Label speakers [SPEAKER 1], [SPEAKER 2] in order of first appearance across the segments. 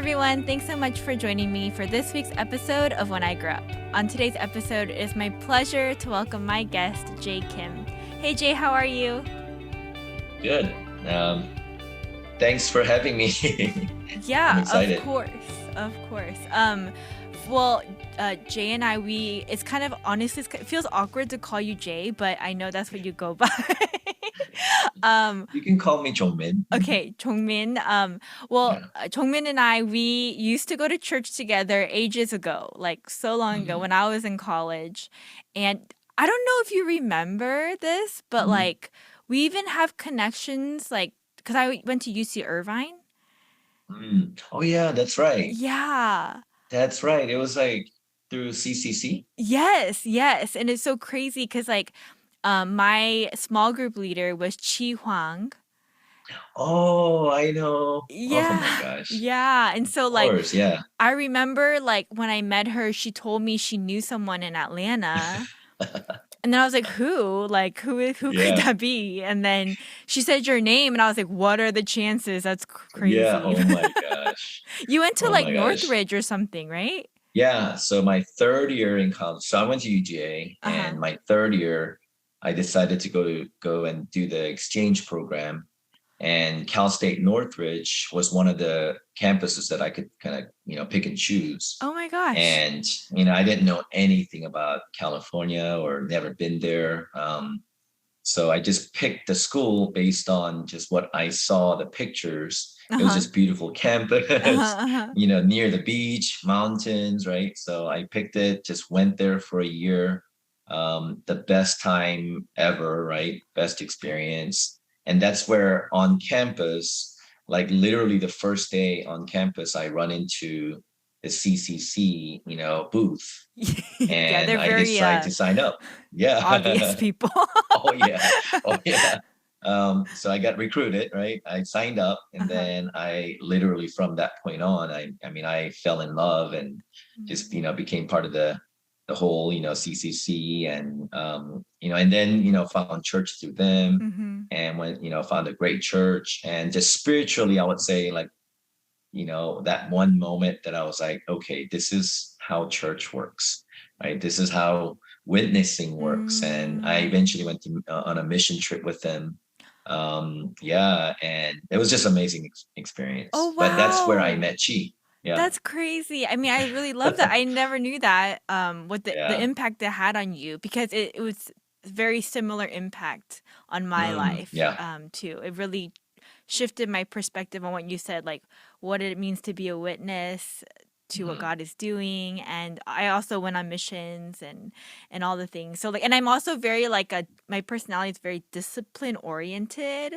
[SPEAKER 1] everyone. Thanks so much for joining me for this week's episode of When I Grew Up. On today's episode, it is my pleasure to welcome my guest, Jay Kim. Hey, Jay, how are you?
[SPEAKER 2] Good. Thanks for having me. I'm
[SPEAKER 1] Yeah, of
[SPEAKER 2] excited.
[SPEAKER 1] course. Of course. Well, Jay and I, it's kind of, honestly, it feels awkward to call you Jay, but I know that's what you go by. um,
[SPEAKER 2] You can call me Jongmin.
[SPEAKER 1] Okay, Chongmin.
[SPEAKER 2] Yeah.
[SPEAKER 1] Chongmin and I, we used to go to church together ages ago, like so long ago
[SPEAKER 2] Mhm.
[SPEAKER 1] when I was in college. And I don't know if you remember this, but
[SPEAKER 2] Mhm.
[SPEAKER 1] like we even have connections, like, because I went to UC Irvine.
[SPEAKER 2] Oh yeah, that's right.
[SPEAKER 1] Yeah.
[SPEAKER 2] That's right. It was like through CCC.
[SPEAKER 1] Yes, yes. And it's so crazy because, like, my small group leader was Chi Huang.
[SPEAKER 2] Oh, I know. Oh my
[SPEAKER 1] Yeah,
[SPEAKER 2] gosh.
[SPEAKER 1] yeah. And
[SPEAKER 2] Of
[SPEAKER 1] so, like,
[SPEAKER 2] course, yeah.
[SPEAKER 1] I remember like when I met her, she told me she knew someone in Atlanta. And then I was like, who? Like, who could
[SPEAKER 2] Yeah.
[SPEAKER 1] that be? And then she said your name, and I was like, what are the chances? That's
[SPEAKER 2] Yeah.
[SPEAKER 1] crazy.
[SPEAKER 2] Oh my gosh.
[SPEAKER 1] You went to
[SPEAKER 2] Oh
[SPEAKER 1] like
[SPEAKER 2] my gosh.
[SPEAKER 1] Northridge or something, right?
[SPEAKER 2] Yeah. So my third year in college, so I went to UGA,
[SPEAKER 1] Uh-huh.
[SPEAKER 2] and my third year, I decided to go and do the exchange program. And Cal State Northridge was one of the campuses that I could kind of, pick and choose.
[SPEAKER 1] Oh my gosh.
[SPEAKER 2] And, I didn't know anything about California or never been there. So I just picked the school based on just what I saw, the pictures. It was
[SPEAKER 1] Uh-huh.
[SPEAKER 2] just beautiful campus,
[SPEAKER 1] Uh-huh. Uh-huh.
[SPEAKER 2] near the beach, mountains, right? So I picked it, just went there for a year. The best time ever, right? Best experience. And that's where on campus, like literally the first day on campus, I run into the CCC, booth,
[SPEAKER 1] Yeah,
[SPEAKER 2] and
[SPEAKER 1] they're
[SPEAKER 2] I
[SPEAKER 1] very
[SPEAKER 2] decide to sign up.
[SPEAKER 1] obvious
[SPEAKER 2] Yeah.
[SPEAKER 1] people.
[SPEAKER 2] Oh yeah. Oh yeah. So I got recruited, right? I signed up, and
[SPEAKER 1] Uh-huh.
[SPEAKER 2] then I literally from that point on, I mean I fell in love and just, became part of the whole, CCC, and and then, found church through them,
[SPEAKER 1] Mm-hmm.
[SPEAKER 2] and went, found a great church, and just spiritually I would say, like, that one moment that I was like, okay, this is how church works, right? This is how witnessing works. And I eventually
[SPEAKER 1] Mm.
[SPEAKER 2] went on a mission trip with them. Yeah, and it was just amazing
[SPEAKER 1] Oh
[SPEAKER 2] experience. But that's where I
[SPEAKER 1] wow.
[SPEAKER 2] met Chi. Yeah,
[SPEAKER 1] That's crazy. I mean, I really love that. I never knew that, what the
[SPEAKER 2] yeah,
[SPEAKER 1] impact it had on you because it was very similar impact on my life,
[SPEAKER 2] yeah.
[SPEAKER 1] too. It really shifted my perspective on what you said, like what it means to be a witness to what
[SPEAKER 2] Mhm.
[SPEAKER 1] God is doing. And I also went on missions and all the things. So like, and I'm also very like my personality is very discipline oriented.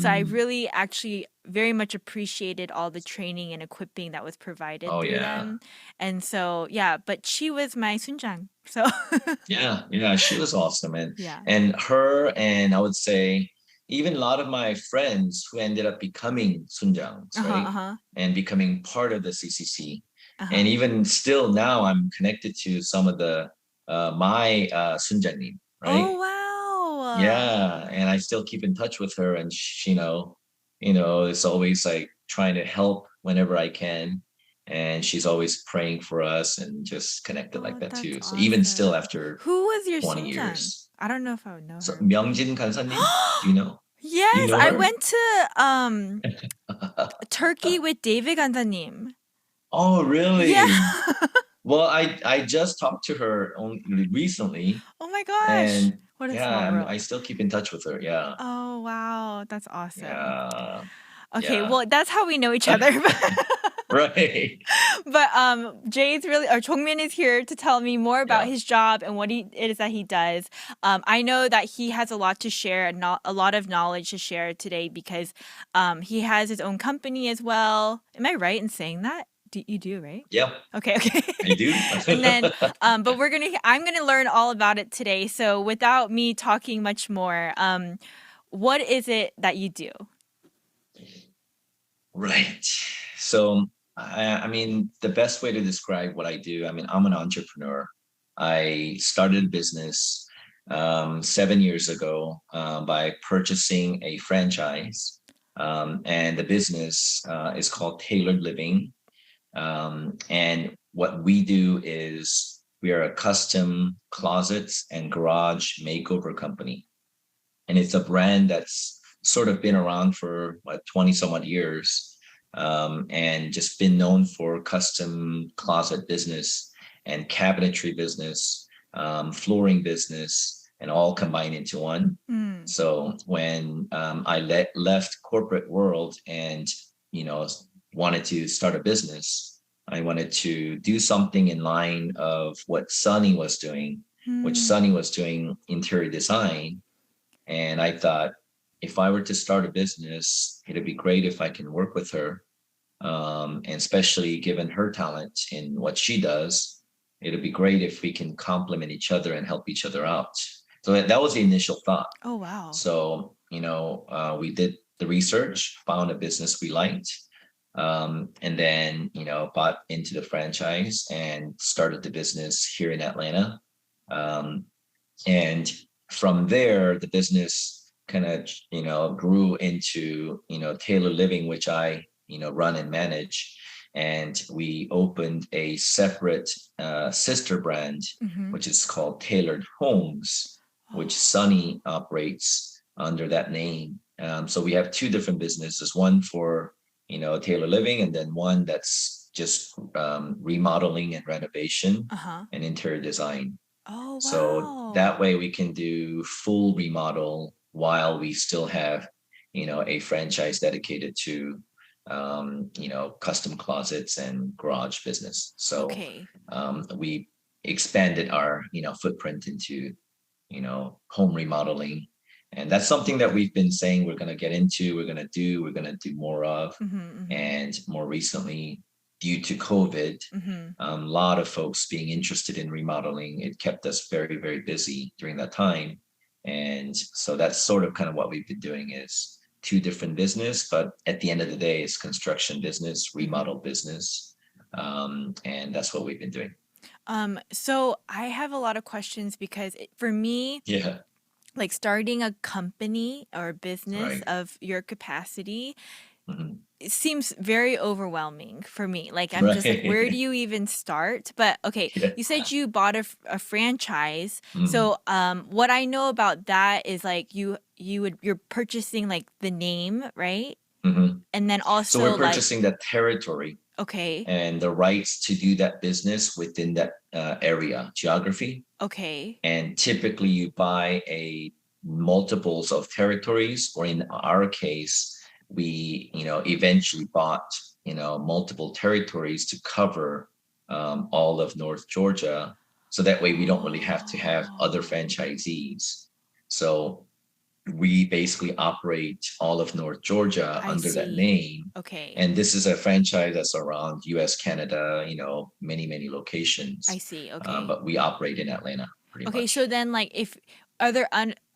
[SPEAKER 1] So I
[SPEAKER 2] Mm.
[SPEAKER 1] really actually very much appreciated all the training and equipping that was provided
[SPEAKER 2] Oh
[SPEAKER 1] through
[SPEAKER 2] yeah,
[SPEAKER 1] them. And so yeah, but she was my sunjang. So
[SPEAKER 2] yeah, yeah. She was awesome, and
[SPEAKER 1] yeah.
[SPEAKER 2] her, and I would say even a lot of my friends who ended up becoming sunjangs,
[SPEAKER 1] Uh-huh,
[SPEAKER 2] right,
[SPEAKER 1] uh-huh,
[SPEAKER 2] and becoming part of the CCC, and
[SPEAKER 1] uh-huh.
[SPEAKER 2] even still now I'm connected to some of the my sunjanim,
[SPEAKER 1] Oh
[SPEAKER 2] right?
[SPEAKER 1] wow.
[SPEAKER 2] Yeah, and I still keep in touch with her, and she, it's always like trying to help whenever I can, and she's always praying for us and just connected like
[SPEAKER 1] Oh,
[SPEAKER 2] that
[SPEAKER 1] that's
[SPEAKER 2] too. So even still
[SPEAKER 1] awesome.
[SPEAKER 2] after
[SPEAKER 1] Who was your
[SPEAKER 2] 20
[SPEAKER 1] Sunjang?
[SPEAKER 2] years.
[SPEAKER 1] I don't know if I would know
[SPEAKER 2] So
[SPEAKER 1] her.
[SPEAKER 2] Myungjin Kansanim, do you know? Do you
[SPEAKER 1] Yes,
[SPEAKER 2] know
[SPEAKER 1] I
[SPEAKER 2] her?
[SPEAKER 1] went to Turkey with David Gandanim.
[SPEAKER 2] Oh,
[SPEAKER 1] Yeah.
[SPEAKER 2] really? Well, I just talked to her only recently,
[SPEAKER 1] Oh my gosh.
[SPEAKER 2] and
[SPEAKER 1] What a
[SPEAKER 2] yeah,
[SPEAKER 1] small
[SPEAKER 2] I
[SPEAKER 1] world.
[SPEAKER 2] still keep in touch with her. Yeah,
[SPEAKER 1] Oh wow, that's awesome.
[SPEAKER 2] yeah,
[SPEAKER 1] Okay,
[SPEAKER 2] yeah.
[SPEAKER 1] well that's how we know each other.
[SPEAKER 2] Right.
[SPEAKER 1] But Jay's really or Chongmin is here to tell me more about
[SPEAKER 2] Yeah.
[SPEAKER 1] his job and what it is that he does. I know that he has a lot to share and not a lot of knowledge to share today because he has his own company as well. Am I right in saying that? You do, right?
[SPEAKER 2] Yep.
[SPEAKER 1] Okay, okay.
[SPEAKER 2] I do.
[SPEAKER 1] And then but I'm gonna learn all about it today. So without me talking much more, what is it that you do?
[SPEAKER 2] Right. So, I mean, the best way to describe what I do, I mean, I'm an entrepreneur. I started a business 7 years ago by purchasing a franchise. And the business is called Tailored Living. And what we do is we are a custom closets and garage makeover company. And it's a brand that's sort of been around for what 20 some odd years, and just been known for custom closet business and cabinetry business, flooring business, and all combined into one.
[SPEAKER 1] Mm.
[SPEAKER 2] So when I left corporate world and you know wanted to start a business, I wanted to do something in line of what Sunny was doing, which
[SPEAKER 1] Hmm.
[SPEAKER 2] Sunny was doing interior design. And I thought, if I were to start a business, it'd be great if I can work with her. And especially given her talent in what she does, it'd be great if we can complement each other and help each other out. So that was the initial thought.
[SPEAKER 1] Oh, wow.
[SPEAKER 2] So, we did the research, found a business we liked, and then, bought into the franchise and started the business here in Atlanta. Um, and from there the business kind of grew into Taylor Living, which I run and manage. And we opened a separate sister brand,
[SPEAKER 1] Mm-hmm.
[SPEAKER 2] which is called Tailored Homes, which
[SPEAKER 1] Oh.
[SPEAKER 2] Sunny operates under that name. So we have two different businesses, one for Taylor Living, and then one that's just remodeling and renovation
[SPEAKER 1] Uh-huh.
[SPEAKER 2] and interior design.
[SPEAKER 1] Oh,
[SPEAKER 2] So
[SPEAKER 1] wow.
[SPEAKER 2] that way we can do full remodel while we still have, a franchise dedicated to, custom closets and garage business. So
[SPEAKER 1] Okay.
[SPEAKER 2] we expanded our, footprint into, home remodeling. And that's something that we've been saying we're going to get into, we're going to do more of.
[SPEAKER 1] Mm-hmm. Mm-hmm.
[SPEAKER 2] And more recently, due to COVID,
[SPEAKER 1] Mm-hmm.
[SPEAKER 2] a lot of folks being interested in remodeling, it kept us very, very busy during that time. And so that's sort of kind of what we've been doing is two different business, but at the end of the day, it's construction business,
[SPEAKER 1] Mm-hmm.
[SPEAKER 2] remodel business. And that's what we've been doing.
[SPEAKER 1] So I have a lot of questions because for me,
[SPEAKER 2] Yeah.
[SPEAKER 1] like starting a company or business
[SPEAKER 2] Right.
[SPEAKER 1] of your capacity,
[SPEAKER 2] Mhm.
[SPEAKER 1] it seems very overwhelming for me. Like I'm just like, where do
[SPEAKER 2] Right.
[SPEAKER 1] you even start? But okay,
[SPEAKER 2] Yeah.
[SPEAKER 1] you said you bought a franchise.
[SPEAKER 2] Mhm.
[SPEAKER 1] So what I know about that is like you're purchasing like the name, right?
[SPEAKER 2] Mhm.
[SPEAKER 1] And then
[SPEAKER 2] So
[SPEAKER 1] also
[SPEAKER 2] we're
[SPEAKER 1] like,
[SPEAKER 2] purchasing that territory
[SPEAKER 1] okay,
[SPEAKER 2] and the rights to do that business within that area, geography.
[SPEAKER 1] okay.
[SPEAKER 2] And typically you buy a multiples of territories, or in our case, we eventually bought multiple territories to cover all of North Georgia, so that way we don't really have to have other
[SPEAKER 1] Oh,
[SPEAKER 2] franchisees. So we basically operate all of North Georgia
[SPEAKER 1] I
[SPEAKER 2] under that
[SPEAKER 1] see.
[SPEAKER 2] name.
[SPEAKER 1] Okay.
[SPEAKER 2] And this is a franchise that's around US, Canada, many, many
[SPEAKER 1] I
[SPEAKER 2] locations.
[SPEAKER 1] see. Okay.
[SPEAKER 2] But we operate in Atlanta pretty
[SPEAKER 1] Okay, so
[SPEAKER 2] much.
[SPEAKER 1] then like if are there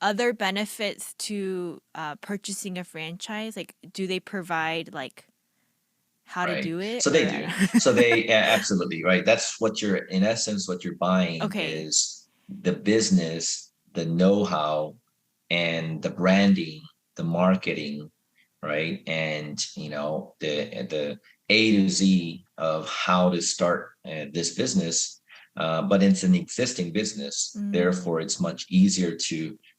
[SPEAKER 1] other benefits to purchasing a franchise? Like do they provide like how to
[SPEAKER 2] Right.
[SPEAKER 1] do it
[SPEAKER 2] So they
[SPEAKER 1] or I
[SPEAKER 2] do.
[SPEAKER 1] don't
[SPEAKER 2] So they, yeah, absolutely, right. That's what you're, in essence, what you're buying
[SPEAKER 1] Okay.
[SPEAKER 2] is the business, the know-how, and the branding, the marketing, right? And the A to Z of how to start this business. But it's an existing business,
[SPEAKER 1] Mm,
[SPEAKER 2] therefore it's much easier to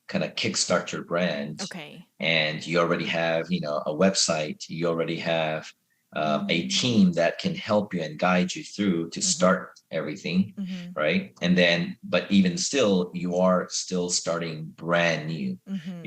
[SPEAKER 2] kind of kickstart your brand.
[SPEAKER 1] okay.
[SPEAKER 2] And you already have, a website. You already have a
[SPEAKER 1] Mm,
[SPEAKER 2] team that can help you and guide you through to
[SPEAKER 1] mm-hmm.
[SPEAKER 2] start everything,
[SPEAKER 1] Mm-hmm.
[SPEAKER 2] right? And then, but even still, you are still starting brand new.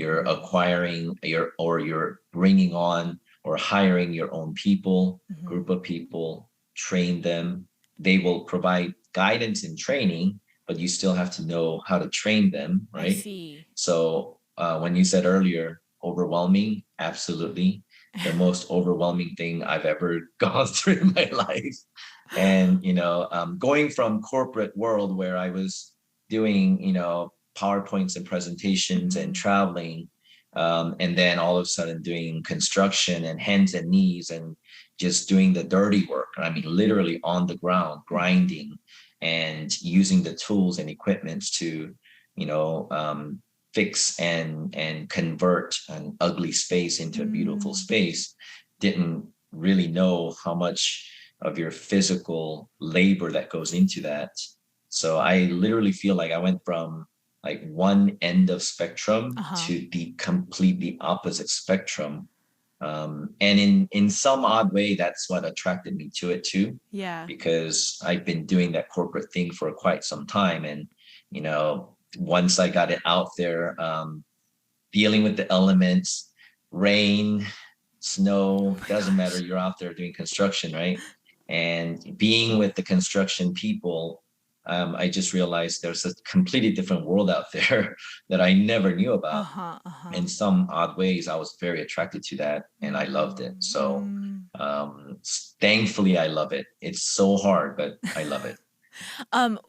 [SPEAKER 2] You're
[SPEAKER 1] Mm-hmm.
[SPEAKER 2] acquiring you're bringing on or hiring your own people,
[SPEAKER 1] Mm-hmm.
[SPEAKER 2] group of people, train them. They will provide guidance and training, but you still have to know how to train them,
[SPEAKER 1] I
[SPEAKER 2] right?
[SPEAKER 1] see.
[SPEAKER 2] So when you said earlier, overwhelming, absolutely. The most overwhelming thing I've ever gone through in my life. And, going from corporate world where I was doing, PowerPoints and presentations and
[SPEAKER 1] Mm-hmm.
[SPEAKER 2] traveling, and then all of a sudden doing construction and hands and knees and just doing the dirty work. I mean, literally on the ground,
[SPEAKER 1] Mm-hmm.
[SPEAKER 2] grinding and using the tools and equipments to, you know, um, fix and convert an ugly space into a beautiful
[SPEAKER 1] Mm,
[SPEAKER 2] space. Didn't really know how much of your physical labor that goes into that. So I literally feel like I went from like one end of spectrum
[SPEAKER 1] Uh-huh.
[SPEAKER 2] to the completely opposite spectrum. And in some odd way, that's what attracted me to it too,
[SPEAKER 1] Yeah.
[SPEAKER 2] because I've been doing that corporate thing for quite some time. And, once I got it out there, dealing with the elements, rain,
[SPEAKER 1] Oh
[SPEAKER 2] snow,
[SPEAKER 1] my
[SPEAKER 2] doesn't matter.
[SPEAKER 1] gosh.
[SPEAKER 2] You're out there doing construction, right? And being with the construction people, I just realized there's a completely different world out there that I never knew about.
[SPEAKER 1] Uh-huh. Uh-huh.
[SPEAKER 2] In some odd ways, I was very attracted to that and I loved it.
[SPEAKER 1] Mm,
[SPEAKER 2] So
[SPEAKER 1] mm.
[SPEAKER 2] thankfully, I love it. It's so hard, but I love it.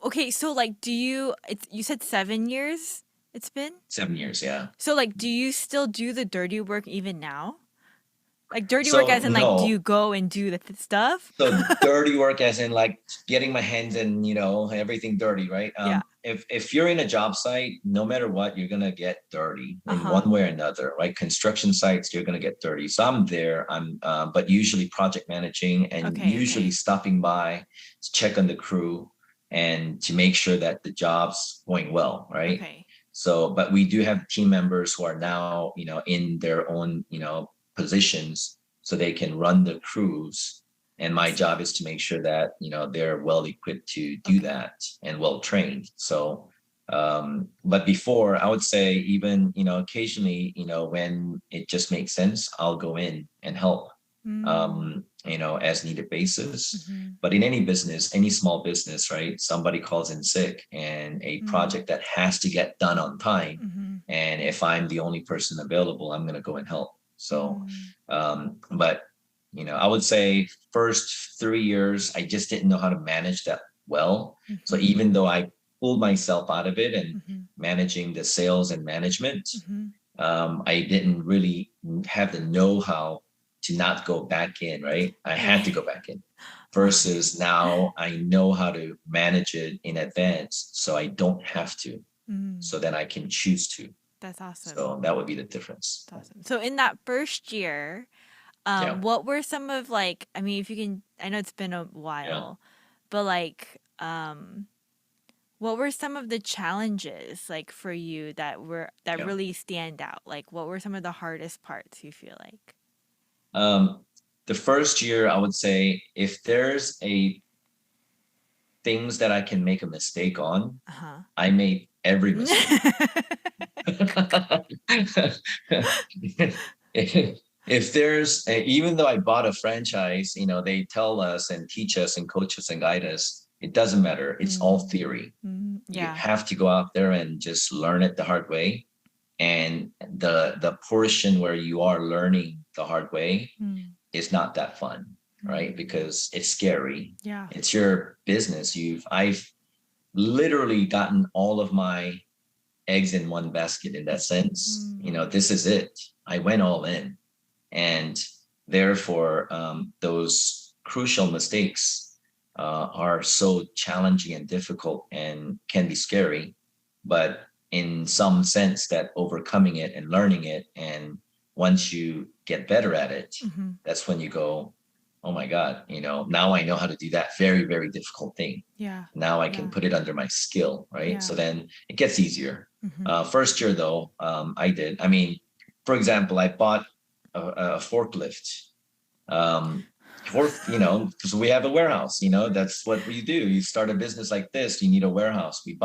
[SPEAKER 1] Okay, so like you said 7 years it's been?
[SPEAKER 2] 7 years, yeah.
[SPEAKER 1] So like do you still do the dirty work even now? Like dirty work
[SPEAKER 2] So
[SPEAKER 1] as in like do
[SPEAKER 2] no,
[SPEAKER 1] you go and do the stuff?
[SPEAKER 2] so dirty work as in like getting my hands in, everything dirty, right?
[SPEAKER 1] Yeah.
[SPEAKER 2] If you're in a job site, no matter what, you're gonna get dirty in
[SPEAKER 1] Uh-huh.
[SPEAKER 2] one way or another, right? Construction sites, you're gonna get dirty. So I'm there. But usually project managing and
[SPEAKER 1] Okay,
[SPEAKER 2] usually
[SPEAKER 1] okay.
[SPEAKER 2] stopping by to check on the crew and to make sure that the job's going well, right?
[SPEAKER 1] Okay.
[SPEAKER 2] So, but we do have team members who are now, in their own, positions so they can run the crews, and
[SPEAKER 1] I
[SPEAKER 2] my
[SPEAKER 1] see.
[SPEAKER 2] job is to make sure that they're well equipped to do
[SPEAKER 1] Okay.
[SPEAKER 2] that and well trained. So but before, I would say, even occasionally, when it just makes sense, I'll go in and help,
[SPEAKER 1] Mm.
[SPEAKER 2] as needed basis.
[SPEAKER 1] Mhm.
[SPEAKER 2] But in any business, any small business, right, somebody calls in sick and a
[SPEAKER 1] Mm.
[SPEAKER 2] project that has to get done on time,
[SPEAKER 1] Mhm.
[SPEAKER 2] and if I'm the only person available, I'm going to go and help. So
[SPEAKER 1] Mm.
[SPEAKER 2] but I would say first 3 years, I just didn't know how to manage that well. So
[SPEAKER 1] Mhm.
[SPEAKER 2] even though I pulled myself out of it and
[SPEAKER 1] Mhm.
[SPEAKER 2] managing the sales and management,
[SPEAKER 1] Mhm.
[SPEAKER 2] I didn't really have the know-how to not go back in, right? I had to
[SPEAKER 1] Right.
[SPEAKER 2] go back in.
[SPEAKER 1] Okay.
[SPEAKER 2] Versus now I know how to manage it in advance, so I don't have to.
[SPEAKER 1] Mm.
[SPEAKER 2] So then I can choose to.
[SPEAKER 1] That's awesome.
[SPEAKER 2] So that would be the difference.
[SPEAKER 1] That's awesome. So in that first year,
[SPEAKER 2] Yeah.
[SPEAKER 1] what were some of like I mean if you can I know it's been a
[SPEAKER 2] Yeah.
[SPEAKER 1] while, but like what were some of the challenges like for you that
[SPEAKER 2] Yeah.
[SPEAKER 1] really stand out? Like what were some of the hardest parts you feel like?
[SPEAKER 2] Um, the first year, I would say, if there's a things that I can make a mistake on,
[SPEAKER 1] Uh-huh.
[SPEAKER 2] I made every mistake. If there's even though I bought a franchise, they tell us and teach us and coach us and guide us. It doesn't matter. It's all
[SPEAKER 1] Mm,
[SPEAKER 2] theory. You
[SPEAKER 1] yeah.
[SPEAKER 2] have to go out there and just learn it the hard way. And the portion where you are learning the hard way
[SPEAKER 1] Mm,
[SPEAKER 2] is not that fun, right?
[SPEAKER 1] mm,
[SPEAKER 2] Because it's scary.
[SPEAKER 1] yeah.
[SPEAKER 2] It's your business. I've literally gotten all of my eggs in one basket in that sense.
[SPEAKER 1] Mm,
[SPEAKER 2] This is it. I went all in. And therefore, those crucial mistakes are so challenging and difficult and can be scary. But in some sense, that overcoming it and learning it, and once you get better at it,
[SPEAKER 1] mm-hmm.
[SPEAKER 2] that's when you go, oh my God, now I know how to do that very, very difficult thing.
[SPEAKER 1] Yeah.
[SPEAKER 2] Now I can
[SPEAKER 1] Yeah.
[SPEAKER 2] put it under my skill, right? So
[SPEAKER 1] Yeah.
[SPEAKER 2] then it gets easier.
[SPEAKER 1] Mm-hmm.
[SPEAKER 2] First year though, I mean, for example, I bought a forklift. Um, because we have a warehouse, that's what we do. You start a business like this, you need a warehouse. We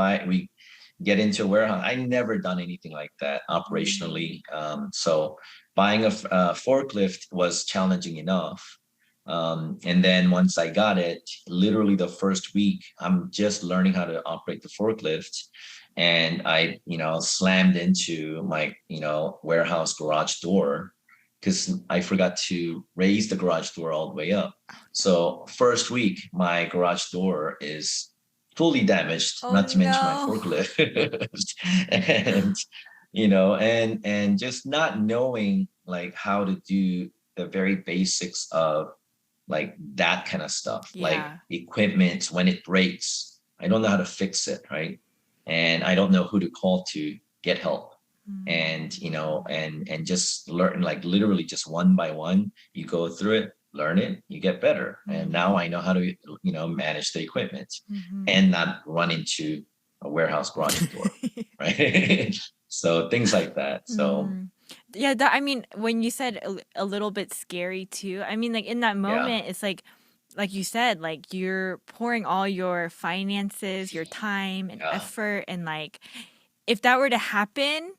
[SPEAKER 2] get into a warehouse. I never done anything like that
[SPEAKER 1] Mm,
[SPEAKER 2] operationally. So buying a forklift was challenging enough. And then once I got it, literally the first week, I'm just learning how to operate the forklift. And I, slammed into my, warehouse garage door because I forgot to raise the garage door all the way up. So first week, my garage door is fully damaged,
[SPEAKER 1] oh
[SPEAKER 2] not to mention my
[SPEAKER 1] no.
[SPEAKER 2] forklift. and and just not knowing like how to do the very basics of like that kind of stuff, like
[SPEAKER 1] Yeah.
[SPEAKER 2] equipment when it breaks. I don't know how to fix it, right? And I don't know who to call to get help. And
[SPEAKER 1] Mm,
[SPEAKER 2] and just learn, like literally just one by one, you go through it. learn it, you get better. And now I
[SPEAKER 1] Mhm.
[SPEAKER 2] know how to, manage the equipment
[SPEAKER 1] Mhm.
[SPEAKER 2] and not run into a warehouse garage door, right? So things like that. So
[SPEAKER 1] Mm. Yeah, that I mean, when you said a little bit scary too, I mean, like in that
[SPEAKER 2] yeah,
[SPEAKER 1] moment, it's like you said, like you're pouring all your finances, your time and
[SPEAKER 2] yeah,
[SPEAKER 1] effort, and like if that were to happen,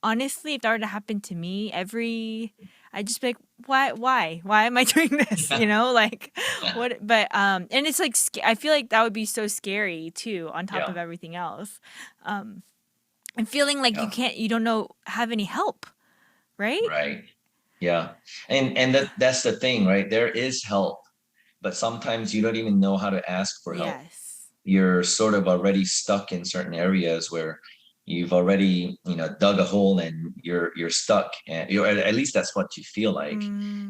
[SPEAKER 1] honestly, if that were to happen to me, I'd just be like, why am I doing this? You know, like what? But and it's like I feel like that would be so scary too, on top
[SPEAKER 2] yeah,
[SPEAKER 1] of everything else, and feeling like
[SPEAKER 2] yeah,
[SPEAKER 1] you don't know, have any help, right?
[SPEAKER 2] right. Yeah. And that's the thing, right? There is help, but sometimes you don't even know how to ask for help.
[SPEAKER 1] Yes.
[SPEAKER 2] You're sort of already stuck in certain areas where you've already, dug a hole and you're stuck. And at least that's what you feel like.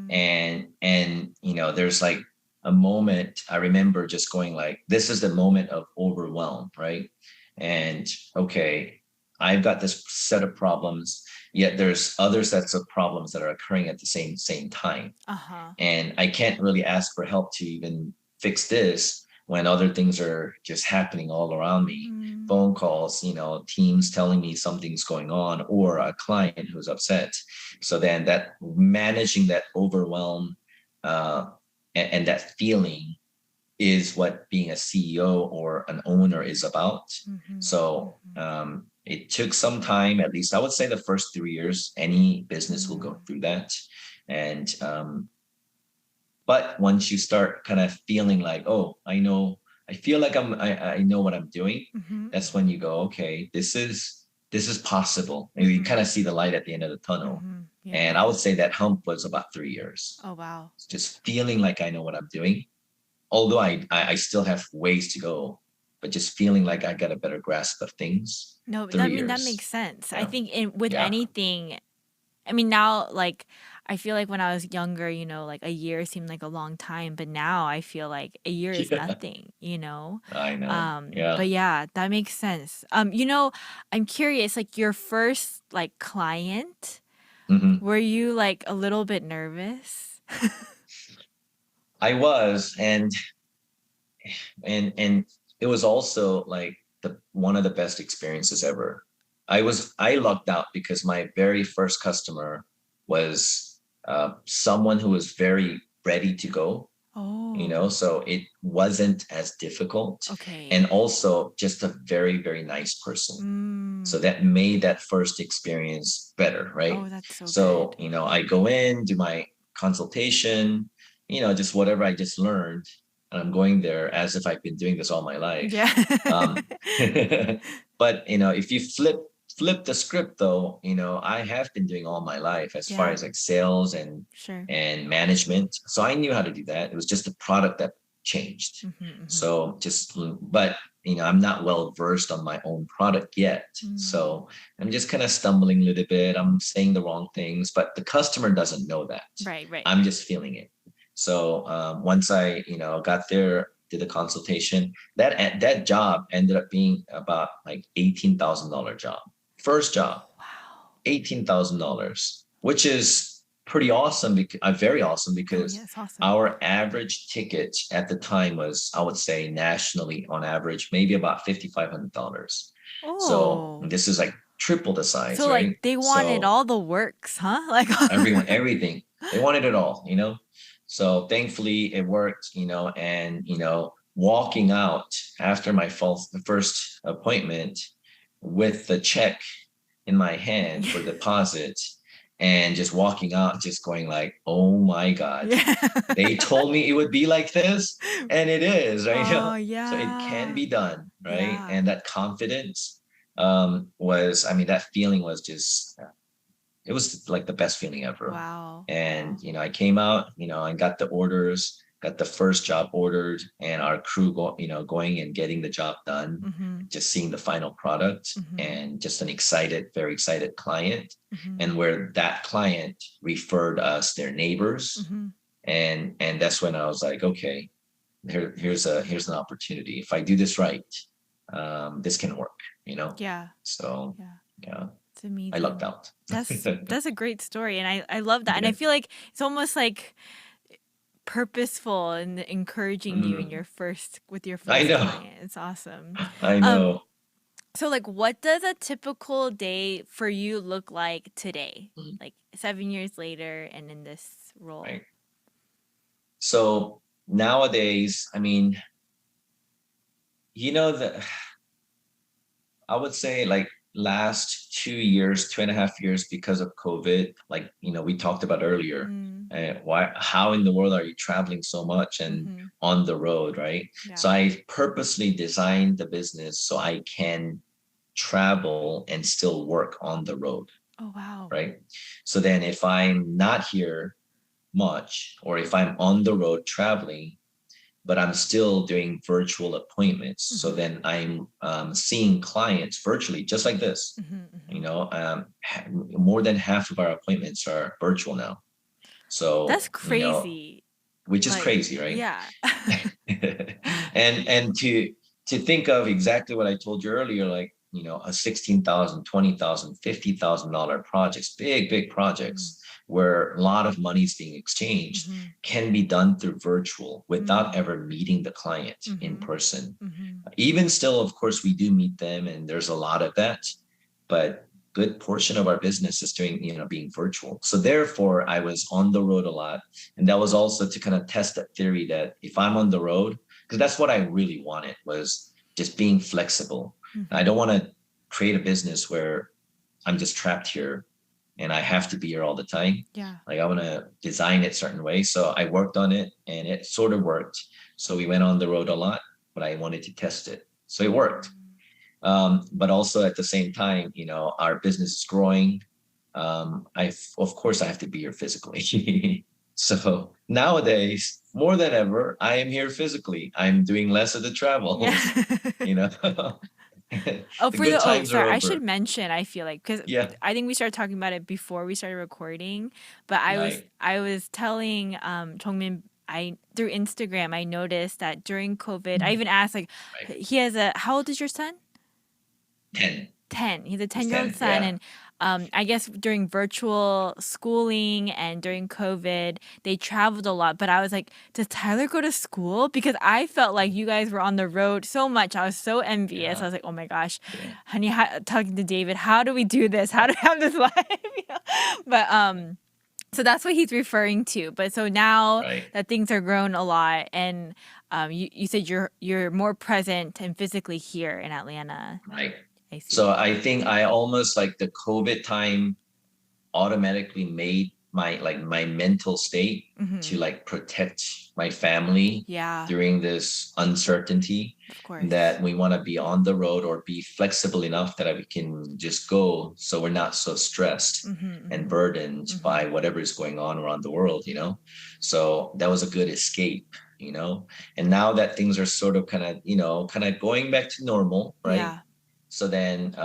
[SPEAKER 1] Mm,
[SPEAKER 2] And there's like a moment I remember just going like, this is the moment of overwhelm, right? And okay, I've got this set of problems, yet there's other sets of problems that are occurring at the same time.
[SPEAKER 1] uh-huh.
[SPEAKER 2] And I can't really ask for help to even fix this when other things are just happening all around me.
[SPEAKER 1] Mm,
[SPEAKER 2] Phone calls, teams telling me something's going on, or a client who's upset. So then that managing that overwhelm, uh, and that feeling is what being a CEO or an owner is about.
[SPEAKER 1] mhm,
[SPEAKER 2] So
[SPEAKER 1] mhm,
[SPEAKER 2] it took some time, at least I would say the first 3 years, any business will go
[SPEAKER 1] mm,
[SPEAKER 2] through that. And but once you start kind of feeling like, oh, I know, I feel like I know what I'm doing,
[SPEAKER 1] mhm,
[SPEAKER 2] that's when
[SPEAKER 1] mhm,
[SPEAKER 2] you go, okay, this is possible. And you kind
[SPEAKER 1] mhm,
[SPEAKER 2] of see the light at the end of the tunnel.
[SPEAKER 1] mhm. Yeah.
[SPEAKER 2] And I would say that hump was about 3 years.
[SPEAKER 1] Oh, wow.
[SPEAKER 2] It's just feeling like I know what I'm doing, although I still have ways to go, but just feeling like I got a better grasp of things.
[SPEAKER 1] No, that, I
[SPEAKER 2] three
[SPEAKER 1] mean, that makes
[SPEAKER 2] years.
[SPEAKER 1] sense. I
[SPEAKER 2] Yeah.
[SPEAKER 1] think with
[SPEAKER 2] Yeah.
[SPEAKER 1] anything, I mean, now, like, I feel like when I was younger, like a year seemed like a long time, but now I feel like a year is
[SPEAKER 2] Yeah.
[SPEAKER 1] nothing, you know?
[SPEAKER 2] I know.
[SPEAKER 1] But
[SPEAKER 2] Yeah.
[SPEAKER 1] yeah, that makes sense. I'm curious, like your first like client,
[SPEAKER 2] Mhm.
[SPEAKER 1] were you like a little bit nervous?
[SPEAKER 2] I was, and it was also like the one of the best experiences ever. I lucked out because my very first customer was someone who was very ready to go,
[SPEAKER 1] Oh,
[SPEAKER 2] so it wasn't as difficult, and
[SPEAKER 1] okay.
[SPEAKER 2] also just a very, very nice person. So
[SPEAKER 1] Mm.
[SPEAKER 2] that made that first experience better,
[SPEAKER 1] Oh,
[SPEAKER 2] right?
[SPEAKER 1] that's so
[SPEAKER 2] So,
[SPEAKER 1] good.
[SPEAKER 2] I go in, do my consultation, just whatever I just learned, and I'm going there as if I've been doing this all my life.
[SPEAKER 1] Yeah.
[SPEAKER 2] Um, but if you flip the script though, I have been doing all my life as far
[SPEAKER 1] Yeah,
[SPEAKER 2] as like sales and
[SPEAKER 1] sure.
[SPEAKER 2] management. So I knew how to do that. It was just the product that changed.
[SPEAKER 1] Mhm, mhm.
[SPEAKER 2] So but I'm not well versed on my own product yet.
[SPEAKER 1] Mm.
[SPEAKER 2] So I'm just kind of stumbling a little bit. I'm saying the wrong things, but the customer doesn't know that.
[SPEAKER 1] Right, right.
[SPEAKER 2] I'm just feeling it. So once I, got there, did the consultation, that job ended up being about like $18,000 job. First job,
[SPEAKER 1] Wow.
[SPEAKER 2] $18,000, which is pretty awesome. Because very awesome
[SPEAKER 1] Oh,
[SPEAKER 2] because
[SPEAKER 1] yeah, it's awesome.
[SPEAKER 2] our average ticket at the time was, I would say, nationally on average, maybe about $5,500. So
[SPEAKER 1] Oh.
[SPEAKER 2] this is like triple the size,
[SPEAKER 1] So like
[SPEAKER 2] right?
[SPEAKER 1] they wanted
[SPEAKER 2] So
[SPEAKER 1] all the works, huh? Like
[SPEAKER 2] everything, they wanted it all. So thankfully it worked, and walking out after my first appointment with the check in my hand for deposit, and just walking out just going like, oh my god,
[SPEAKER 1] yeah.
[SPEAKER 2] they told me it would be like this, and it is, right?
[SPEAKER 1] Oh,
[SPEAKER 2] So it can
[SPEAKER 1] yeah.
[SPEAKER 2] be done, right?
[SPEAKER 1] Yeah.
[SPEAKER 2] And that confidence was, I mean, that feeling was just, it was like the best feeling ever.
[SPEAKER 1] Wow.
[SPEAKER 2] And
[SPEAKER 1] Wow.
[SPEAKER 2] I came out, I got the orders, got the first job ordered, and our crew going and getting the job done,
[SPEAKER 1] Mhm.
[SPEAKER 2] just seeing the final product,
[SPEAKER 1] Mhm.
[SPEAKER 2] and just an excited, very excited client.
[SPEAKER 1] Mhm.
[SPEAKER 2] And where that client referred us their neighbors,
[SPEAKER 1] Mhm.
[SPEAKER 2] and that's when I was like, okay, here's an opportunity. If I do this right, this can work.
[SPEAKER 1] Yeah.
[SPEAKER 2] So
[SPEAKER 1] Yeah.
[SPEAKER 2] yeah,
[SPEAKER 1] It's
[SPEAKER 2] I lucked
[SPEAKER 1] amazing.
[SPEAKER 2] out.
[SPEAKER 1] That's a great story, and I love that. And I
[SPEAKER 2] Yeah.
[SPEAKER 1] feel like it's almost like purposeful and encouraging you in
[SPEAKER 2] Mm,
[SPEAKER 1] your first with your
[SPEAKER 2] I
[SPEAKER 1] first
[SPEAKER 2] know.
[SPEAKER 1] client. It's awesome.
[SPEAKER 2] I
[SPEAKER 1] Um,
[SPEAKER 2] know.
[SPEAKER 1] so like what does a typical day for you look like today?
[SPEAKER 2] Mm,
[SPEAKER 1] Like 7 years later and in this role?
[SPEAKER 2] right. So nowadays, I mean, that I would say like last 2 years, 2.5 years because of COVID, like, we talked about earlier,
[SPEAKER 1] Mm,
[SPEAKER 2] how in the world are you traveling so much and
[SPEAKER 1] mm-hmm.
[SPEAKER 2] on the road, right?
[SPEAKER 1] Yeah.
[SPEAKER 2] So I purposely designed the business so I can travel and still work on the road,
[SPEAKER 1] Oh wow.
[SPEAKER 2] right? So then if I'm not here much, or if I'm on the road traveling, but I'm still doing virtual appointments. So
[SPEAKER 1] Mm-hmm.
[SPEAKER 2] then I'm seeing clients virtually, just like this.
[SPEAKER 1] Mm-hmm. Mm-hmm.
[SPEAKER 2] More than half of our appointments are virtual now.
[SPEAKER 1] That's
[SPEAKER 2] So,
[SPEAKER 1] crazy.
[SPEAKER 2] which is
[SPEAKER 1] Like,
[SPEAKER 2] crazy, right?
[SPEAKER 1] yeah.
[SPEAKER 2] And to think of exactly what I told you earlier, like, a 16,000, 20,000, $50,000 projects, big
[SPEAKER 1] Mm,
[SPEAKER 2] projects where a lot of money is being exchanged
[SPEAKER 1] mhm,
[SPEAKER 2] can be done through virtual without
[SPEAKER 1] mm,
[SPEAKER 2] ever meeting the client in
[SPEAKER 1] mhm,
[SPEAKER 2] person.
[SPEAKER 1] mhm.
[SPEAKER 2] Even still, of course, we do meet them and there's a lot of that, but good portion of our business is doing, being virtual. So therefore I was on the road a lot. And that was also to kind of test that theory that if I'm on the road, because that's what I really wanted, was just being flexible. I
[SPEAKER 1] Mhm.
[SPEAKER 2] don't want to create a business where I'm just trapped here and I have to be here all the time.
[SPEAKER 1] Yeah.
[SPEAKER 2] Like I want to design it certain way. So I worked on it and it sort of worked. So we went on the road a lot, but I wanted to test it. So it worked.
[SPEAKER 1] Mm.
[SPEAKER 2] But also at the same time, our business is growing. Of course, I have to be here physically. So nowadays, more than ever, I am here physically. I'm doing less of the
[SPEAKER 1] Yeah.
[SPEAKER 2] travels. You know,
[SPEAKER 1] Oh,
[SPEAKER 2] the
[SPEAKER 1] for
[SPEAKER 2] good
[SPEAKER 1] the
[SPEAKER 2] times are
[SPEAKER 1] sorry, I should
[SPEAKER 2] over.
[SPEAKER 1] mention, I feel like, because
[SPEAKER 2] Yeah,
[SPEAKER 1] I think we started talking about it before we started recording, but
[SPEAKER 2] right,
[SPEAKER 1] I was telling Chongmin, I through Instagram I noticed that during COVID, I
[SPEAKER 2] mm,
[SPEAKER 1] even asked like
[SPEAKER 2] right.
[SPEAKER 1] he has a how old is your son?
[SPEAKER 2] 10.
[SPEAKER 1] 10. He's a
[SPEAKER 2] It's
[SPEAKER 1] 10-year-old
[SPEAKER 2] 10.
[SPEAKER 1] son.
[SPEAKER 2] Yeah,
[SPEAKER 1] And I guess during virtual schooling and during COVID, they traveled a lot. But I was like, does Tyler go to school? Because I felt like you guys were on the road so much. I was so envious. I
[SPEAKER 2] yeah,
[SPEAKER 1] was like, oh my gosh,
[SPEAKER 2] yeah,
[SPEAKER 1] honey, talking to David, how do we do this? How do we have this life? You know? But so that's what he's referring to. But so now
[SPEAKER 2] right,
[SPEAKER 1] that things are grown a lot, and you said you're more present and physically here in Atlanta.
[SPEAKER 2] right.
[SPEAKER 1] I
[SPEAKER 2] So
[SPEAKER 1] see.
[SPEAKER 2] I think I almost like the COVID time automatically made my mental state
[SPEAKER 1] Mm-hmm.
[SPEAKER 2] to like protect my family
[SPEAKER 1] Yeah,
[SPEAKER 2] during this uncertainty,
[SPEAKER 1] of course.
[SPEAKER 2] that we want to be on the road or be flexible enough that we can just go so we're not so stressed
[SPEAKER 1] Mm-hmm.
[SPEAKER 2] and
[SPEAKER 1] Mm-hmm.
[SPEAKER 2] burdened
[SPEAKER 1] Mm-hmm.
[SPEAKER 2] by whatever is going on around the world. So that was a good escape. And now that things are sort of kind of going back to normal, right?
[SPEAKER 1] Yeah.
[SPEAKER 2] So then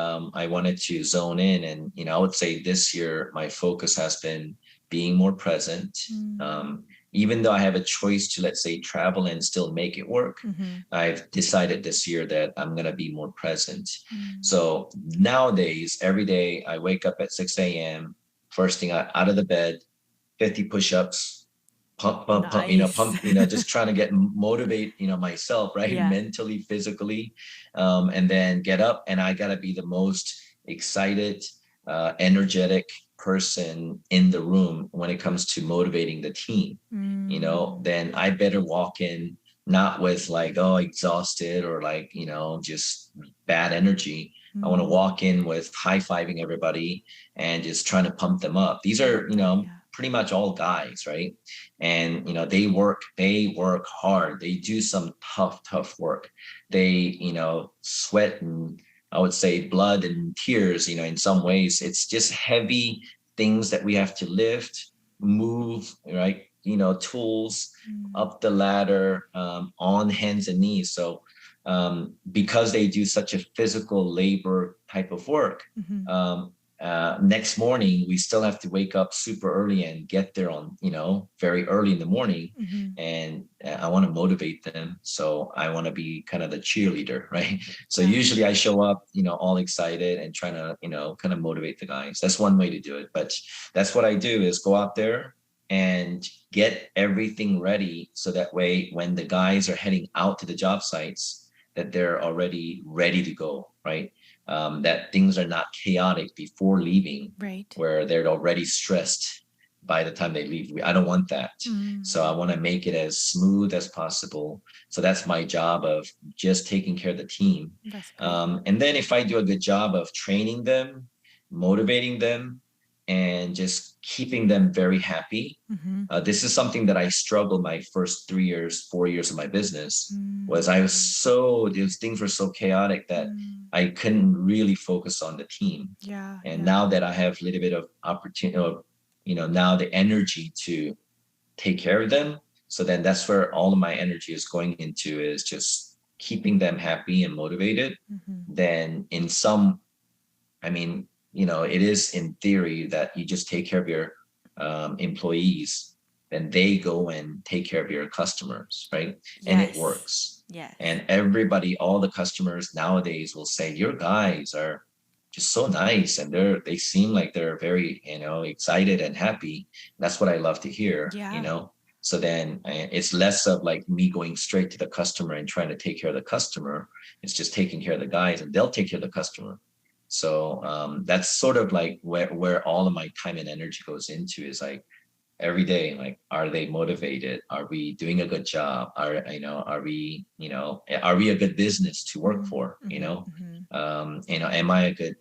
[SPEAKER 2] I wanted to zone in, and I would say this year my focus has been being more present.
[SPEAKER 1] Mm.
[SPEAKER 2] Even though I have a choice to, let's say, travel and still make it work,
[SPEAKER 1] Mm-hmm.
[SPEAKER 2] I've decided this year that I'm going to be more present.
[SPEAKER 1] Mm.
[SPEAKER 2] So nowadays, every day I wake up at 6 a.m. First thing out of the bed, 50 push-ups, pump, pump, pump,
[SPEAKER 1] Nice.
[SPEAKER 2] just trying to get motivate, myself, right?
[SPEAKER 1] Yeah.
[SPEAKER 2] Mentally, physically. And then get up, and I gotta be the most excited, energetic person in the room when it comes to motivating the team.
[SPEAKER 1] Mm.
[SPEAKER 2] Then I better walk in not with like, oh, exhausted or like, just bad energy. I want to
[SPEAKER 1] Mm.
[SPEAKER 2] walk in with high-fiving everybody and just trying to pump them up. These
[SPEAKER 1] I love
[SPEAKER 2] are,
[SPEAKER 1] that. Yeah.
[SPEAKER 2] pretty much all guys, right? And they work hard. They do some tough work. They, sweat and, I would say, blood and tears, in some ways. It's just heavy things that we have to lift, move, right? Tools
[SPEAKER 1] Mm.
[SPEAKER 2] up the ladder, on hands and knees. So because they do such a physical labor type of work,
[SPEAKER 1] Mm-hmm.
[SPEAKER 2] next morning we still have to wake up super early and get there on very early in the morning.
[SPEAKER 1] Mm-hmm.
[SPEAKER 2] And I want to motivate them, so I want to be kind of the cheerleader, right? So
[SPEAKER 1] Yeah.
[SPEAKER 2] usually I show up all excited and trying to kind of motivate the guys. That's one way to do it, but that's what I do, is go out there, and get everything ready so that way when the guys are heading out to the job sites, that they're already ready to go, right? That things are not chaotic before leaving,
[SPEAKER 1] Right.
[SPEAKER 2] where they're already stressed by the time they leave. I don't want that. So I
[SPEAKER 1] Mm.
[SPEAKER 2] want to make it as smooth as possible. So that's my job of just taking care of the team.
[SPEAKER 1] That's great.
[SPEAKER 2] And then if I do a good job of training them, motivating them, and just keeping them very happy.
[SPEAKER 1] Mm-hmm.
[SPEAKER 2] This is something that I struggled my first 3 years, 4 years of my business. Was I was
[SPEAKER 1] Mm.
[SPEAKER 2] so these things were so chaotic that
[SPEAKER 1] Mm.
[SPEAKER 2] I couldn't really focus on the team.
[SPEAKER 1] Yeah,
[SPEAKER 2] And
[SPEAKER 1] yeah.
[SPEAKER 2] now that I have a little bit of opportunity, now the energy to take care of them. So then that's where all of my energy is going into, is just keeping them happy and motivated.
[SPEAKER 1] Mm-hmm.
[SPEAKER 2] Then in some, I mean, it is in theory that you just take care of your employees, then they go and take care of your customers, right? And it
[SPEAKER 1] Yes.
[SPEAKER 2] works.
[SPEAKER 1] Yes.
[SPEAKER 2] And everybody, all the customers nowadays will say, your guys are just so nice, and they seem like they're very, excited and happy. That's what I love to hear.
[SPEAKER 1] Yeah.
[SPEAKER 2] So then it's less of like me going straight to the customer and trying to take care of the customer. It's just taking care of the guys, and they'll take care of the customer. So that's sort of like where all of my time and energy goes into, is like every day, like, are they motivated? Are we doing a good job? Are we a good business to work
[SPEAKER 1] Mm-hmm.
[SPEAKER 2] for?
[SPEAKER 1] Mm-hmm. Mm-hmm.
[SPEAKER 2] Am I a good,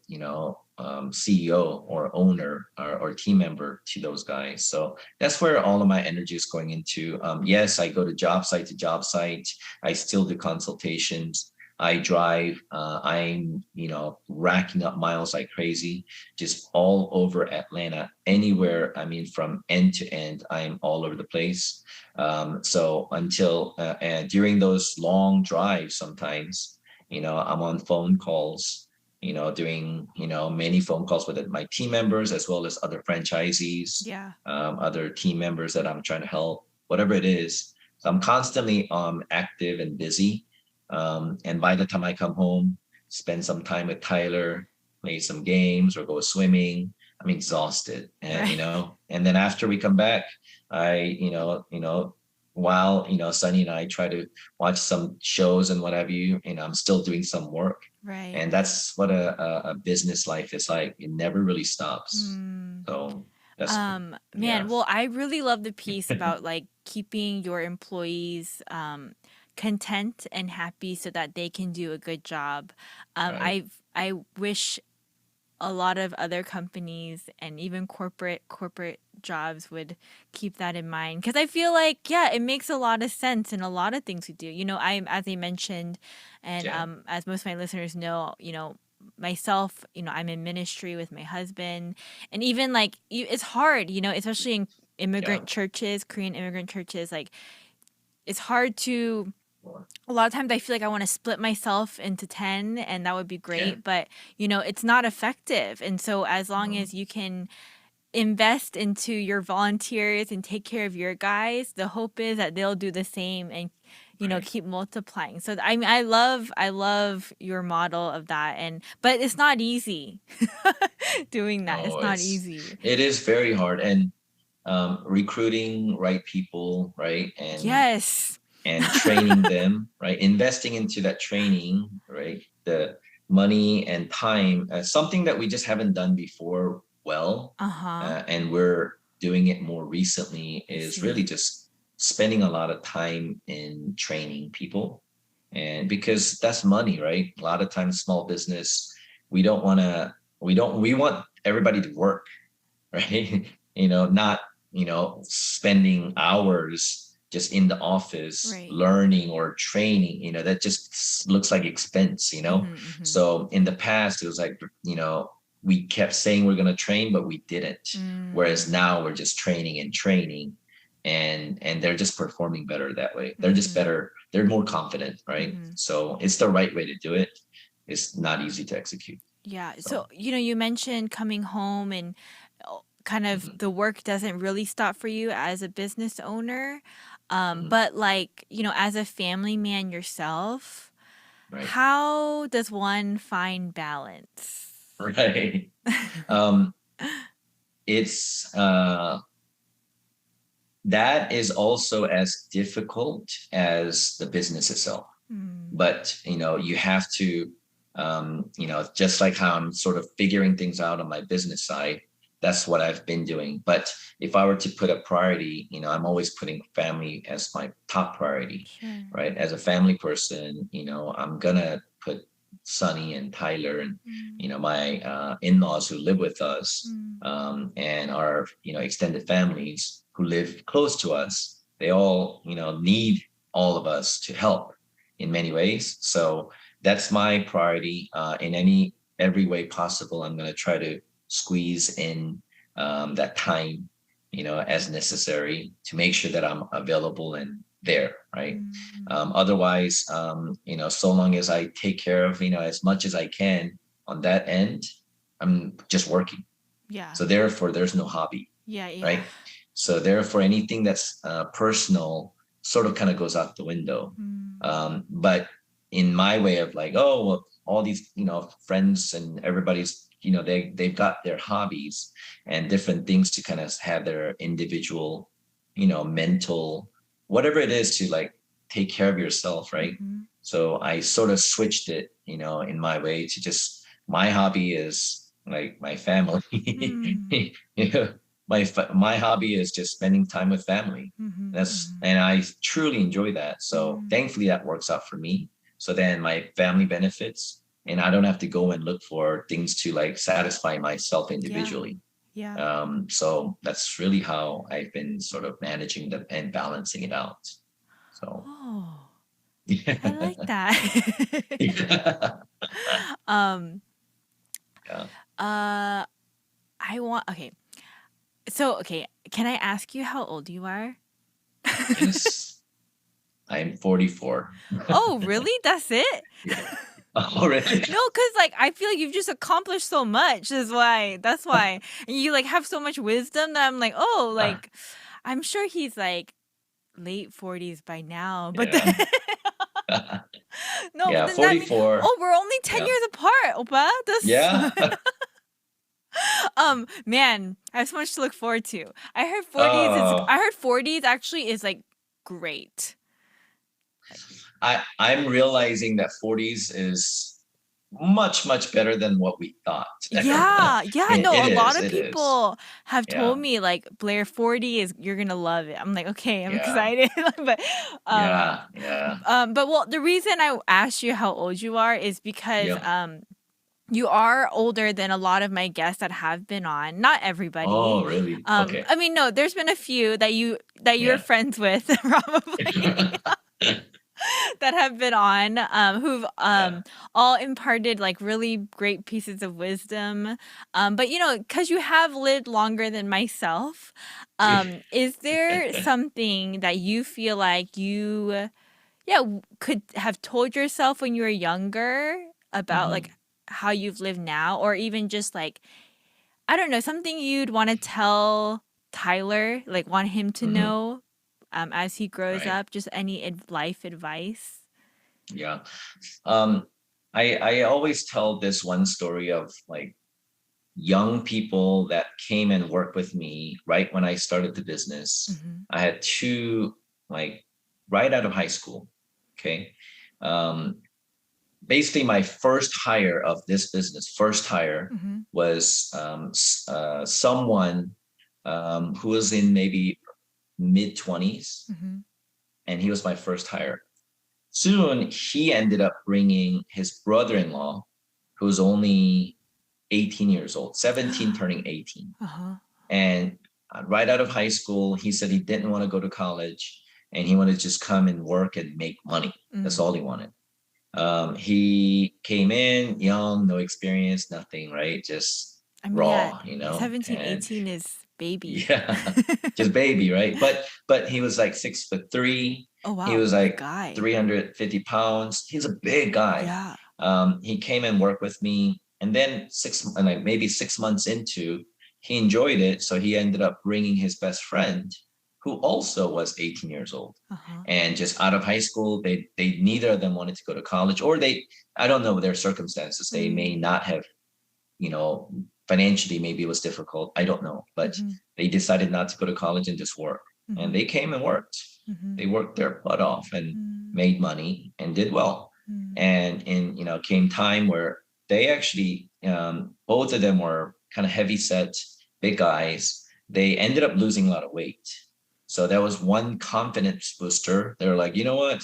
[SPEAKER 2] CEO or owner, or team member to those guys? So that's where all of my energy is going into. Yes, I go to job site to job site. I still do consultations. I drive. I'm, racking up miles like crazy, just all over Atlanta, anywhere. I mean, from end to end, I'm all over the place. So until and during those long drives, sometimes, I'm on phone calls, doing, many phone calls with my team members as well as other franchisees,
[SPEAKER 1] Yeah.
[SPEAKER 2] other team members that I'm trying to help, whatever it is. So I'm constantly active and busy. And by the time I come home, spend some time with Tyler, play some games or go swimming, I'm exhausted. And
[SPEAKER 1] Right.
[SPEAKER 2] and then after we come back, I, while Sunny and I try to watch some shows and what have you, I'm still doing some work.
[SPEAKER 1] Right.
[SPEAKER 2] And that's what a business life is like. It never really stops.
[SPEAKER 1] Mm.
[SPEAKER 2] So that's,
[SPEAKER 1] Man,
[SPEAKER 2] yeah.
[SPEAKER 1] well, I really love the piece about like keeping your employees content and happy so that they can do a good job.
[SPEAKER 2] Right.
[SPEAKER 1] I wish a lot of other companies and even corporate jobs would keep that in mind, because I feel like, yeah, it makes a lot of sense in a lot of things we do. I, as I mentioned, and
[SPEAKER 2] Yeah.
[SPEAKER 1] as most of my listeners know, myself, I'm in ministry with my husband, and even like it's hard, especially in
[SPEAKER 2] Yeah.
[SPEAKER 1] immigrant churches, Korean immigrant churches, like it's hard to, a lot of times I feel like I want to split myself into 10 and that would be
[SPEAKER 2] Yeah.
[SPEAKER 1] great, but it's not effective. And so as long
[SPEAKER 2] No.
[SPEAKER 1] as you can invest into your volunteers and take care of your guys, the hope is that they'll do the same and
[SPEAKER 2] Right.
[SPEAKER 1] keep multiplying. So I mean, I love your model of that, and but it's not easy doing that. It's
[SPEAKER 2] No,
[SPEAKER 1] not easy.
[SPEAKER 2] it is very hard. And recruiting right people, right?
[SPEAKER 1] Yes.
[SPEAKER 2] And training them, right? Investing into that training, right? The money and time, something that we just haven't done before well,
[SPEAKER 1] Uh-huh.
[SPEAKER 2] and we're doing it more recently,
[SPEAKER 1] I
[SPEAKER 2] is really
[SPEAKER 1] see.
[SPEAKER 2] just spending a lot of time in training people. And because that's money, right? A lot of times, small business, we don't want to, we want everybody to work, right? Not, spending hours just in the office
[SPEAKER 1] Right.
[SPEAKER 2] learning or training, that just looks like expense.
[SPEAKER 1] Mm-hmm, mm-hmm.
[SPEAKER 2] So in the past, it was like, we kept saying we're going to train, but we didn't. Whereas
[SPEAKER 1] Mm,
[SPEAKER 2] now we're just training and training, and they're just performing better that way. They're just
[SPEAKER 1] mm-hmm,
[SPEAKER 2] better. They're more confident, right?
[SPEAKER 1] mm-hmm.
[SPEAKER 2] So it's the right way to do it. It's not easy to execute.
[SPEAKER 1] Yeah. So,
[SPEAKER 2] So,
[SPEAKER 1] you mentioned coming home and kind of
[SPEAKER 2] mhm,
[SPEAKER 1] the work doesn't really stop for you as a business owner.
[SPEAKER 2] mhm,
[SPEAKER 1] But like, as a family man yourself,
[SPEAKER 2] right.
[SPEAKER 1] how does one find balance?
[SPEAKER 2] Right. Um, it's that is also as difficult as the business itself.
[SPEAKER 1] Mm.
[SPEAKER 2] But you have to just like how I'm sort of figuring things out on my business side, that's what I've been doing. But if I were to put a priority, I'm always putting family as my top priority,
[SPEAKER 1] Sure.
[SPEAKER 2] right? As a family person, I'm gonna put Sonny and Tyler and
[SPEAKER 1] Mm.
[SPEAKER 2] my in-laws who live with us,
[SPEAKER 1] Mm.
[SPEAKER 2] and our extended families who live close to us. They all need all of us to help in many ways. So that's my priority. In every way possible, I'm going to try to squeeze in that time, as necessary to make sure that I'm available and there, right?
[SPEAKER 1] Mm.
[SPEAKER 2] Otherwise, so long as I take care of, as much as I can on that end, I'm just working.
[SPEAKER 1] Yeah.
[SPEAKER 2] So therefore, there's no hobby,
[SPEAKER 1] Yeah. Yeah.
[SPEAKER 2] right? So therefore, anything that's personal sort of kind of goes out the window.
[SPEAKER 1] Mm.
[SPEAKER 2] But in my way of like, oh, well, all these friends and everybody's they've got their hobbies and different things to kind of have their individual mental whatever it is to like take care of yourself, right?
[SPEAKER 1] Mm-hmm.
[SPEAKER 2] So I sort of switched it in my way to just my hobby is like my family.
[SPEAKER 1] Mm.
[SPEAKER 2] My hobby is just spending time with family.
[SPEAKER 1] Mm-hmm.
[SPEAKER 2] That's
[SPEAKER 1] Mm-hmm.
[SPEAKER 2] and I truly enjoy that. So
[SPEAKER 1] Mm.
[SPEAKER 2] thankfully that works out for me. So then my family benefits and I don't have to go and look for things to like satisfy myself
[SPEAKER 1] Yeah.
[SPEAKER 2] individually.
[SPEAKER 1] Yeah.
[SPEAKER 2] So that's really how I've been sort of managing the and balancing it out. So
[SPEAKER 1] Oh, I like
[SPEAKER 2] yeah.
[SPEAKER 1] that. um.
[SPEAKER 2] Yeah.
[SPEAKER 1] Uh. I want. Okay. So okay. Can I ask you how old you are?
[SPEAKER 2] Yes. I'm 44.
[SPEAKER 1] Oh, really? That's it?
[SPEAKER 2] Yeah. Already.
[SPEAKER 1] No, because like I feel like you've just accomplished so much. Is why. That's why. And you like have so much wisdom that I'm like, oh, like I'm sure he's like late 40s by now. But then,
[SPEAKER 2] Yeah.
[SPEAKER 1] no, but
[SPEAKER 2] Yeah,
[SPEAKER 1] then that means
[SPEAKER 2] 44.
[SPEAKER 1] oh, we're only 10
[SPEAKER 2] Yeah.
[SPEAKER 1] years apart, Opa.
[SPEAKER 2] Yeah.
[SPEAKER 1] That's man, I have so much to look forward to.
[SPEAKER 2] Oh,
[SPEAKER 1] I heard 40s actually is like great. Like
[SPEAKER 2] I'm realizing that 40s is much, much better than what we thought.
[SPEAKER 1] yeah, yeah, no,
[SPEAKER 2] It
[SPEAKER 1] a lot
[SPEAKER 2] is.
[SPEAKER 1] of
[SPEAKER 2] It is.
[SPEAKER 1] people have told
[SPEAKER 2] Yeah.
[SPEAKER 1] me like Blair 40 is you're gonna love it. I'm like, okay, I'm
[SPEAKER 2] Yeah.
[SPEAKER 1] excited. but um
[SPEAKER 2] Yeah. Yeah.
[SPEAKER 1] but well the reason I asked you how old you are is because
[SPEAKER 2] Yep.
[SPEAKER 1] you are older than a lot of my guests that have been on. Not everybody.
[SPEAKER 2] Oh, really? Okay.
[SPEAKER 1] I mean, no, there's been a few that you're
[SPEAKER 2] Yeah.
[SPEAKER 1] friends with, probably that have been on, who've
[SPEAKER 2] Yeah.
[SPEAKER 1] all imparted like really great pieces of wisdom. But because you have lived longer than myself, is there something that you feel like you, yeah, could have told yourself when you were younger about like
[SPEAKER 2] Mhm.
[SPEAKER 1] how you've lived now, or even just like I don't know, something you'd want to tell Tyler, like want him to
[SPEAKER 2] Mhm.
[SPEAKER 1] know as he grows
[SPEAKER 2] Right.
[SPEAKER 1] up, just any life advice?
[SPEAKER 2] Yeah. Um, I always tell this one story of like young people that came and worked with me right when I started the business.
[SPEAKER 1] Mm-hmm.
[SPEAKER 2] I had two like right out of high school. Okay. Um, Basically, my first hire of this business, first hire
[SPEAKER 1] Mm-hmm.
[SPEAKER 2] was someone who was in maybe mid 20s,
[SPEAKER 1] Mm-hmm.
[SPEAKER 2] and he was my first hire. Soon, he ended up bringing his brother in law, who was only 18 years old, 17 turning 18.
[SPEAKER 1] Uh-huh.
[SPEAKER 2] And right out of high school, he said he didn't want to go to college and he wanted to just come and work and make money. That's
[SPEAKER 1] Mm.
[SPEAKER 2] all he wanted. He came in young, no experience, nothing, right? Just
[SPEAKER 1] I mean, yeah,
[SPEAKER 2] raw,
[SPEAKER 1] 17,
[SPEAKER 2] and
[SPEAKER 1] 18 is baby.
[SPEAKER 2] yeah, just baby, right? But he was like 6'3".
[SPEAKER 1] Oh,
[SPEAKER 2] He
[SPEAKER 1] wow.
[SPEAKER 2] was
[SPEAKER 1] Big
[SPEAKER 2] like
[SPEAKER 1] guy.
[SPEAKER 2] 350 pounds. He's a big guy.
[SPEAKER 1] Yeah.
[SPEAKER 2] He came and worked with me, and then like maybe 6 months into, he enjoyed it, so he ended up bringing his best friend, who also was 18 years old,
[SPEAKER 1] Uh-huh.
[SPEAKER 2] and just out of high school. They neither of them wanted to go to college, or I don't know their circumstances. They may
[SPEAKER 1] Mm.
[SPEAKER 2] not have, you know, financially maybe it was difficult. I don't know, but
[SPEAKER 1] Mm-hmm.
[SPEAKER 2] they decided not to go to college and just work. and
[SPEAKER 1] Mhm.
[SPEAKER 2] they came and worked. They
[SPEAKER 1] Mhm.
[SPEAKER 2] worked their butt off and
[SPEAKER 1] Mm.
[SPEAKER 2] made money and did well.
[SPEAKER 1] Mm.
[SPEAKER 2] And in came time where they actually both of them were kind of heavy set, big guys. They ended up losing a lot of weight. So that was one confidence booster. They were like, you know what?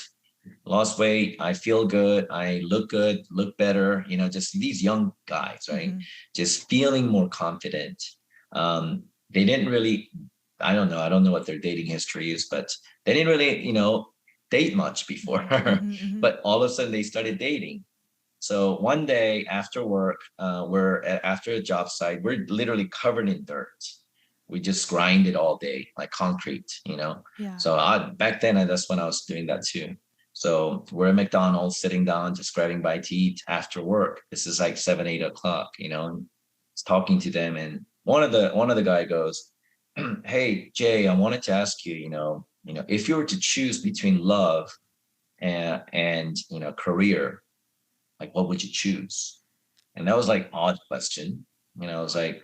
[SPEAKER 2] Lost weight. I feel good. I look good, look better. Just these young guys, right?
[SPEAKER 1] Mhm.
[SPEAKER 2] Just feeling more confident. They didn't really, I don't know. I don't know what their dating history is, but they didn't really, date much before.
[SPEAKER 1] Mhm. Mhm. Mhm.
[SPEAKER 2] But all of a sudden they started dating. So one day after work, after a job site, we're literally covered in dirt. We just grind it all day like concrete.
[SPEAKER 1] Yeah.
[SPEAKER 2] So back then, that's when I was doing that too. So we're at McDonald's sitting down, just grabbing bite to eat after work. This is like 7, 8 o'clock, and it's talking to them. And one of the guy goes, "Hey, Jay, I wanted to ask you, if you were to choose between love and career, like what would you choose?" And that was like odd question. I was like,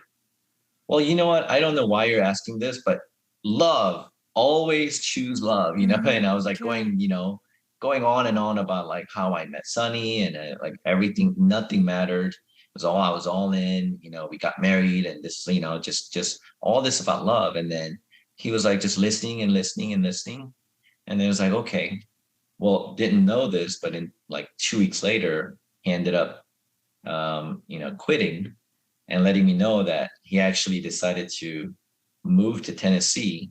[SPEAKER 2] well, you know what? I don't know why you're asking this, but love, always choose love, And I
[SPEAKER 1] Mhm.
[SPEAKER 2] was like
[SPEAKER 1] Yeah.
[SPEAKER 2] going on and on about like how I met Sunny and like everything, nothing mattered. I was all in, we got married and this, just all this about love. And then he was like just listening and listening and listening. And then it was like, okay, well, didn't know this, but in like 2 weeks later, he ended up, quitting and letting me know that he actually decided to move to Tennessee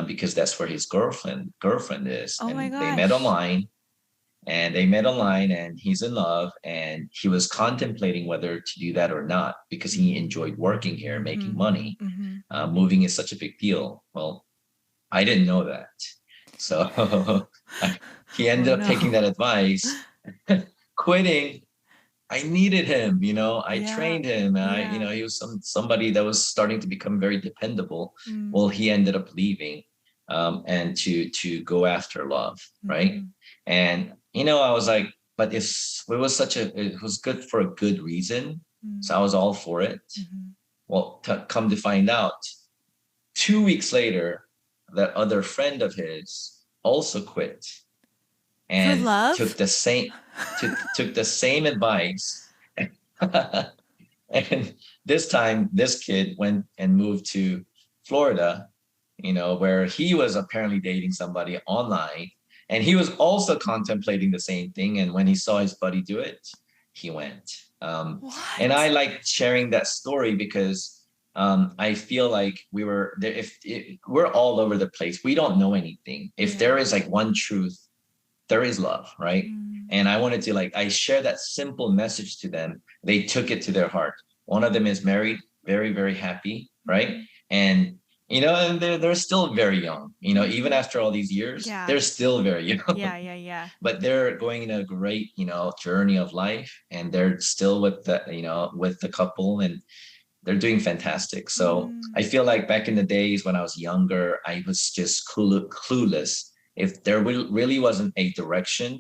[SPEAKER 2] because that's where his girlfriend is,
[SPEAKER 1] Oh my
[SPEAKER 2] and they met
[SPEAKER 1] gosh.
[SPEAKER 2] online. And they met online, and he's in love, and he was contemplating whether to do that or not because he enjoyed working here, making
[SPEAKER 1] Mhm.
[SPEAKER 2] money.
[SPEAKER 1] Mhm.
[SPEAKER 2] Moving is such a big deal. Well, I didn't know that, so he
[SPEAKER 1] Oh
[SPEAKER 2] ended up taking
[SPEAKER 1] no.
[SPEAKER 2] that advice, quitting. I needed him, I
[SPEAKER 1] Yeah.
[SPEAKER 2] trained him. And
[SPEAKER 1] Yeah.
[SPEAKER 2] he was somebody that was starting to become very dependable. Well,
[SPEAKER 1] Mm.
[SPEAKER 2] he ended up leaving, and to go after love, right?
[SPEAKER 1] Mhm.
[SPEAKER 2] And I was like, but if it was it was good for a good reason, so
[SPEAKER 1] Mm.
[SPEAKER 2] I was all for it.
[SPEAKER 1] Mhm.
[SPEAKER 2] Well, come to find out, 2 weeks later, that other friend of his also quit
[SPEAKER 1] For
[SPEAKER 2] and
[SPEAKER 1] love?
[SPEAKER 2] took the same advice. And this time, this kid went and moved to Florida, where he was apparently dating somebody online. And he was also contemplating the same thing. And when he saw his buddy do it, he went. And I
[SPEAKER 1] What?
[SPEAKER 2] like sharing that story because I feel like we were there. If we're all over the place, we don't know anything. If
[SPEAKER 1] Yeah.
[SPEAKER 2] there is like one truth, there is love, right?
[SPEAKER 1] Mm.
[SPEAKER 2] And I wanted to I share that simple message to them. They took it to their heart. One of them is married, very, very happy, right?
[SPEAKER 1] Mhm.
[SPEAKER 2] And and they're still very young. Even
[SPEAKER 1] Mhm.
[SPEAKER 2] after all these years,
[SPEAKER 1] Yeah.
[SPEAKER 2] they're still very young.
[SPEAKER 1] Yeah, yeah, yeah.
[SPEAKER 2] But they're going in a great, journey of life, and they're still with the couple, and they're doing fantastic. So I
[SPEAKER 1] Mm.
[SPEAKER 2] feel like back in the days when I was younger, I was just clueless. If there really wasn't a direction,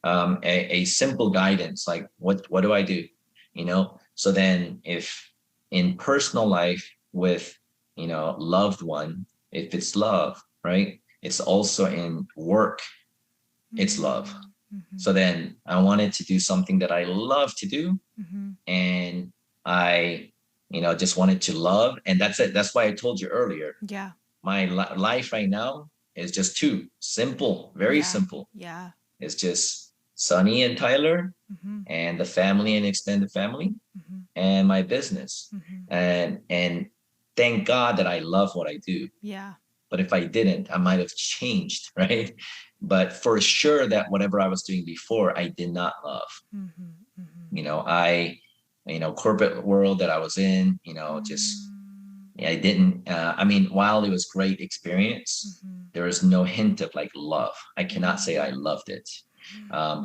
[SPEAKER 2] a simple guidance, like what do I do? So then if in personal life with, loved one, if it's love, right? It's also in work, it's love.
[SPEAKER 1] Mm. Mhm.
[SPEAKER 2] So then I wanted to do something that I love to do,
[SPEAKER 1] Mhm.
[SPEAKER 2] and I, just wanted to love. And that's it. That's why I told you earlier,
[SPEAKER 1] Yeah.
[SPEAKER 2] my life right now is just two simple, very
[SPEAKER 1] Yeah.
[SPEAKER 2] simple.
[SPEAKER 1] Yeah.
[SPEAKER 2] It's just Sunny and Tyler
[SPEAKER 1] Mhm.
[SPEAKER 2] and the family and extended family
[SPEAKER 1] Mhm.
[SPEAKER 2] and my business.
[SPEAKER 1] Mhm.
[SPEAKER 2] And thank God that I love what I do.
[SPEAKER 1] Yeah.
[SPEAKER 2] But if I didn't, I might have changed, right? But for sure that whatever I was doing before, I did not love.
[SPEAKER 1] Mhm. Mhm.
[SPEAKER 2] I corporate world that I was in, just
[SPEAKER 1] Mm.
[SPEAKER 2] I didn't I mean, while it was great experience,
[SPEAKER 1] Mhm.
[SPEAKER 2] there was no hint of like love. I cannot say I
[SPEAKER 1] Mm.
[SPEAKER 2] loved it.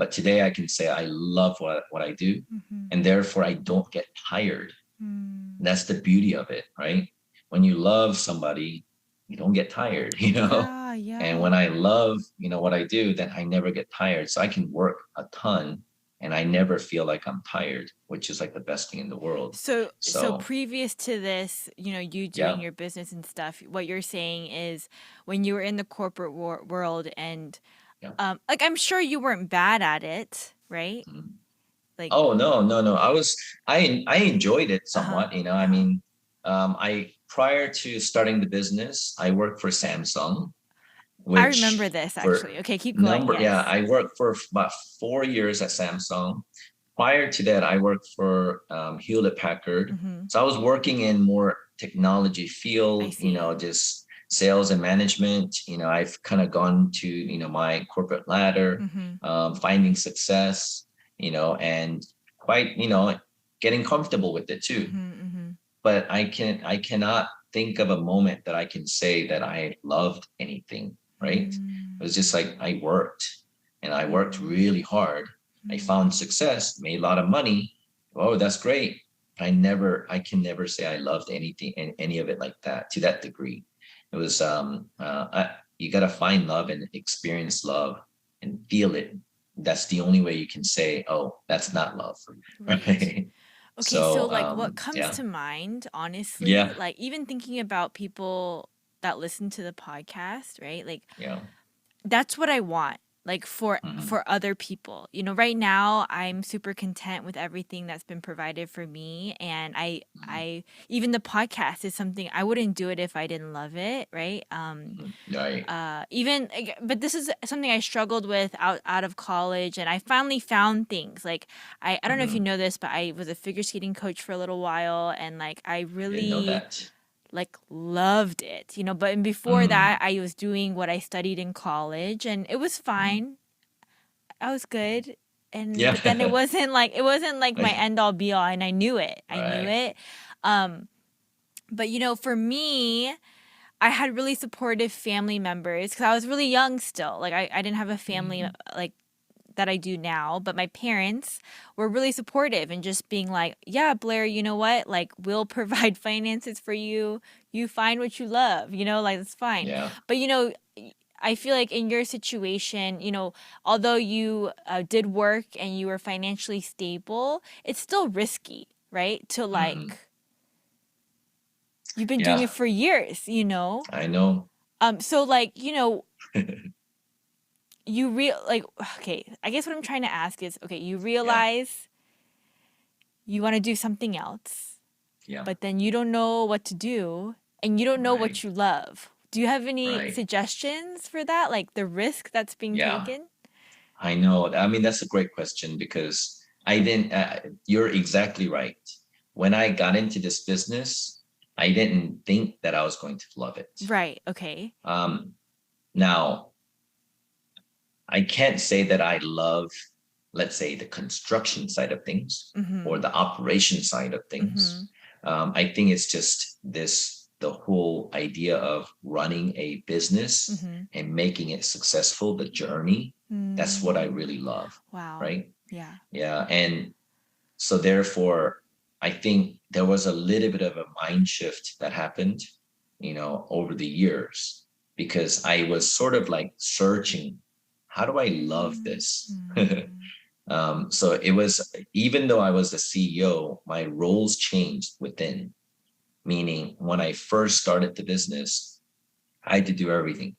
[SPEAKER 2] But today I can say I love what I do,
[SPEAKER 1] Mhm.
[SPEAKER 2] and therefore I don't get tired.
[SPEAKER 1] Mm.
[SPEAKER 2] And that's the beauty of it, right? When you love somebody, you don't get tired,
[SPEAKER 1] Yeah,
[SPEAKER 2] And when
[SPEAKER 1] yeah.
[SPEAKER 2] I love, what I do, then I never get tired. So I can work a ton, and I never feel like I'm tired, which is like the best thing in the world.
[SPEAKER 1] So
[SPEAKER 2] So
[SPEAKER 1] previous to this, you doing
[SPEAKER 2] yeah,
[SPEAKER 1] your business and stuff, what you're saying is when you were in the corporate world and
[SPEAKER 2] yeah.
[SPEAKER 1] like I'm sure you weren't bad at it, right?
[SPEAKER 2] Mhm.
[SPEAKER 1] Like,
[SPEAKER 2] Oh no, no, no. I enjoyed it
[SPEAKER 1] uh-huh.
[SPEAKER 2] somewhat, you know. I
[SPEAKER 1] Uh-huh.
[SPEAKER 2] mean, I prior to starting the business, I worked for Samsung,
[SPEAKER 1] I remember
[SPEAKER 2] which
[SPEAKER 1] this
[SPEAKER 2] for
[SPEAKER 1] actually. Okay, keep going.
[SPEAKER 2] number, yeah,
[SPEAKER 1] Yes.
[SPEAKER 2] I worked for about 4 years at Samsung. Prior to that, I worked for Hewlett Packard.
[SPEAKER 1] Mhm.
[SPEAKER 2] So I was working in more technology
[SPEAKER 1] I
[SPEAKER 2] field,
[SPEAKER 1] see.
[SPEAKER 2] just sales and management. I've kind of gone to, my corporate ladder,
[SPEAKER 1] Mhm.
[SPEAKER 2] finding success, and quite, getting comfortable with it too.
[SPEAKER 1] Mhm. Mhm.
[SPEAKER 2] But I cannot think of a moment that I can say that I loved anything, right? It
[SPEAKER 1] Mm.
[SPEAKER 2] was just like I worked and I worked
[SPEAKER 1] Mm.
[SPEAKER 2] really hard. I
[SPEAKER 1] Mm.
[SPEAKER 2] found success, made a lot of money. Oh, that's great. I can never say I loved anything and any of it like that to that degree. It was, you got to find love and experience love and feel it. That's the only way you can say, oh, that's not love.
[SPEAKER 1] Right.
[SPEAKER 2] Right.
[SPEAKER 1] Okay, so
[SPEAKER 2] So,
[SPEAKER 1] like what comes
[SPEAKER 2] yeah,
[SPEAKER 1] to mind, honestly,
[SPEAKER 2] yeah,
[SPEAKER 1] like even thinking about people that listen to the podcast, right? Like
[SPEAKER 2] yeah.
[SPEAKER 1] that's what I want, like
[SPEAKER 2] Mhm,
[SPEAKER 1] for other people. Right now I'm super content with everything that's been provided for me, and
[SPEAKER 2] mhm,
[SPEAKER 1] I even the podcast is something I wouldn't do it if I didn't love it, right?
[SPEAKER 2] mhm. Right.
[SPEAKER 1] Even but this is something I struggled with out of college, and I finally found things like I don't know if you
[SPEAKER 2] Mhm.
[SPEAKER 1] know this, but I was a figure skating coach for a little while, and like I
[SPEAKER 2] I didn't know
[SPEAKER 1] really
[SPEAKER 2] that.
[SPEAKER 1] like loved it, but before that
[SPEAKER 2] Mm,
[SPEAKER 1] I was doing what I studied in college, and it was
[SPEAKER 2] mhm.
[SPEAKER 1] fine. I was good. And but then it
[SPEAKER 2] Yeah.
[SPEAKER 1] wasn't like my
[SPEAKER 2] Like,
[SPEAKER 1] end all be all, and I knew it. I knew
[SPEAKER 2] right.
[SPEAKER 1] it. Um but for me, I had really supportive family members because I was really young still. Like I didn't have a family
[SPEAKER 2] Mhm,
[SPEAKER 1] like that I do now, but my parents were really supportive and just being like, "Yeah, Blair, you know what? Like we'll provide finances for you. You find what you love, like it's fine."
[SPEAKER 2] yeah.
[SPEAKER 1] But I feel like in your situation, although you did work and you were financially stable, it's still risky, right? To
[SPEAKER 2] Mhm.
[SPEAKER 1] like you've been doing it
[SPEAKER 2] Yeah,
[SPEAKER 1] for years.
[SPEAKER 2] I know.
[SPEAKER 1] So like, you real like okay, I guess what I'm trying to ask is, okay, you
[SPEAKER 2] Yeah,
[SPEAKER 1] realize you want to do something else,
[SPEAKER 2] yeah.
[SPEAKER 1] but then you don't know what to do and you don't know
[SPEAKER 2] Right,
[SPEAKER 1] what you love. Do you have any
[SPEAKER 2] right.
[SPEAKER 1] suggestions for that? Like the risk that's being
[SPEAKER 2] Yeah,
[SPEAKER 1] taken?
[SPEAKER 2] I know. I mean, that's a great question because I didn't, you're exactly right. When I got into this business, I didn't think that I was going to love it.
[SPEAKER 1] Right. Okay.
[SPEAKER 2] Um, Now, I can't say that I love, let's say, the construction side of things or
[SPEAKER 1] Mhm.
[SPEAKER 2] the operation side of things.
[SPEAKER 1] Mhm.
[SPEAKER 2] I think it's just the whole idea of running a business
[SPEAKER 1] Mhm.
[SPEAKER 2] and making it successful, the journey. That's what I
[SPEAKER 1] Mm.
[SPEAKER 2] really love,
[SPEAKER 1] Wow.
[SPEAKER 2] right?
[SPEAKER 1] Yeah.
[SPEAKER 2] Yeah. And so, therefore, I think there was a little bit of a mind shift that happened, over the years because I was sort of like searching, how do I love
[SPEAKER 1] Mm.
[SPEAKER 2] this?
[SPEAKER 1] Mm.
[SPEAKER 2] So it was, even though I was the CEO, my roles changed within, meaning when I first started the business, I had to do everything.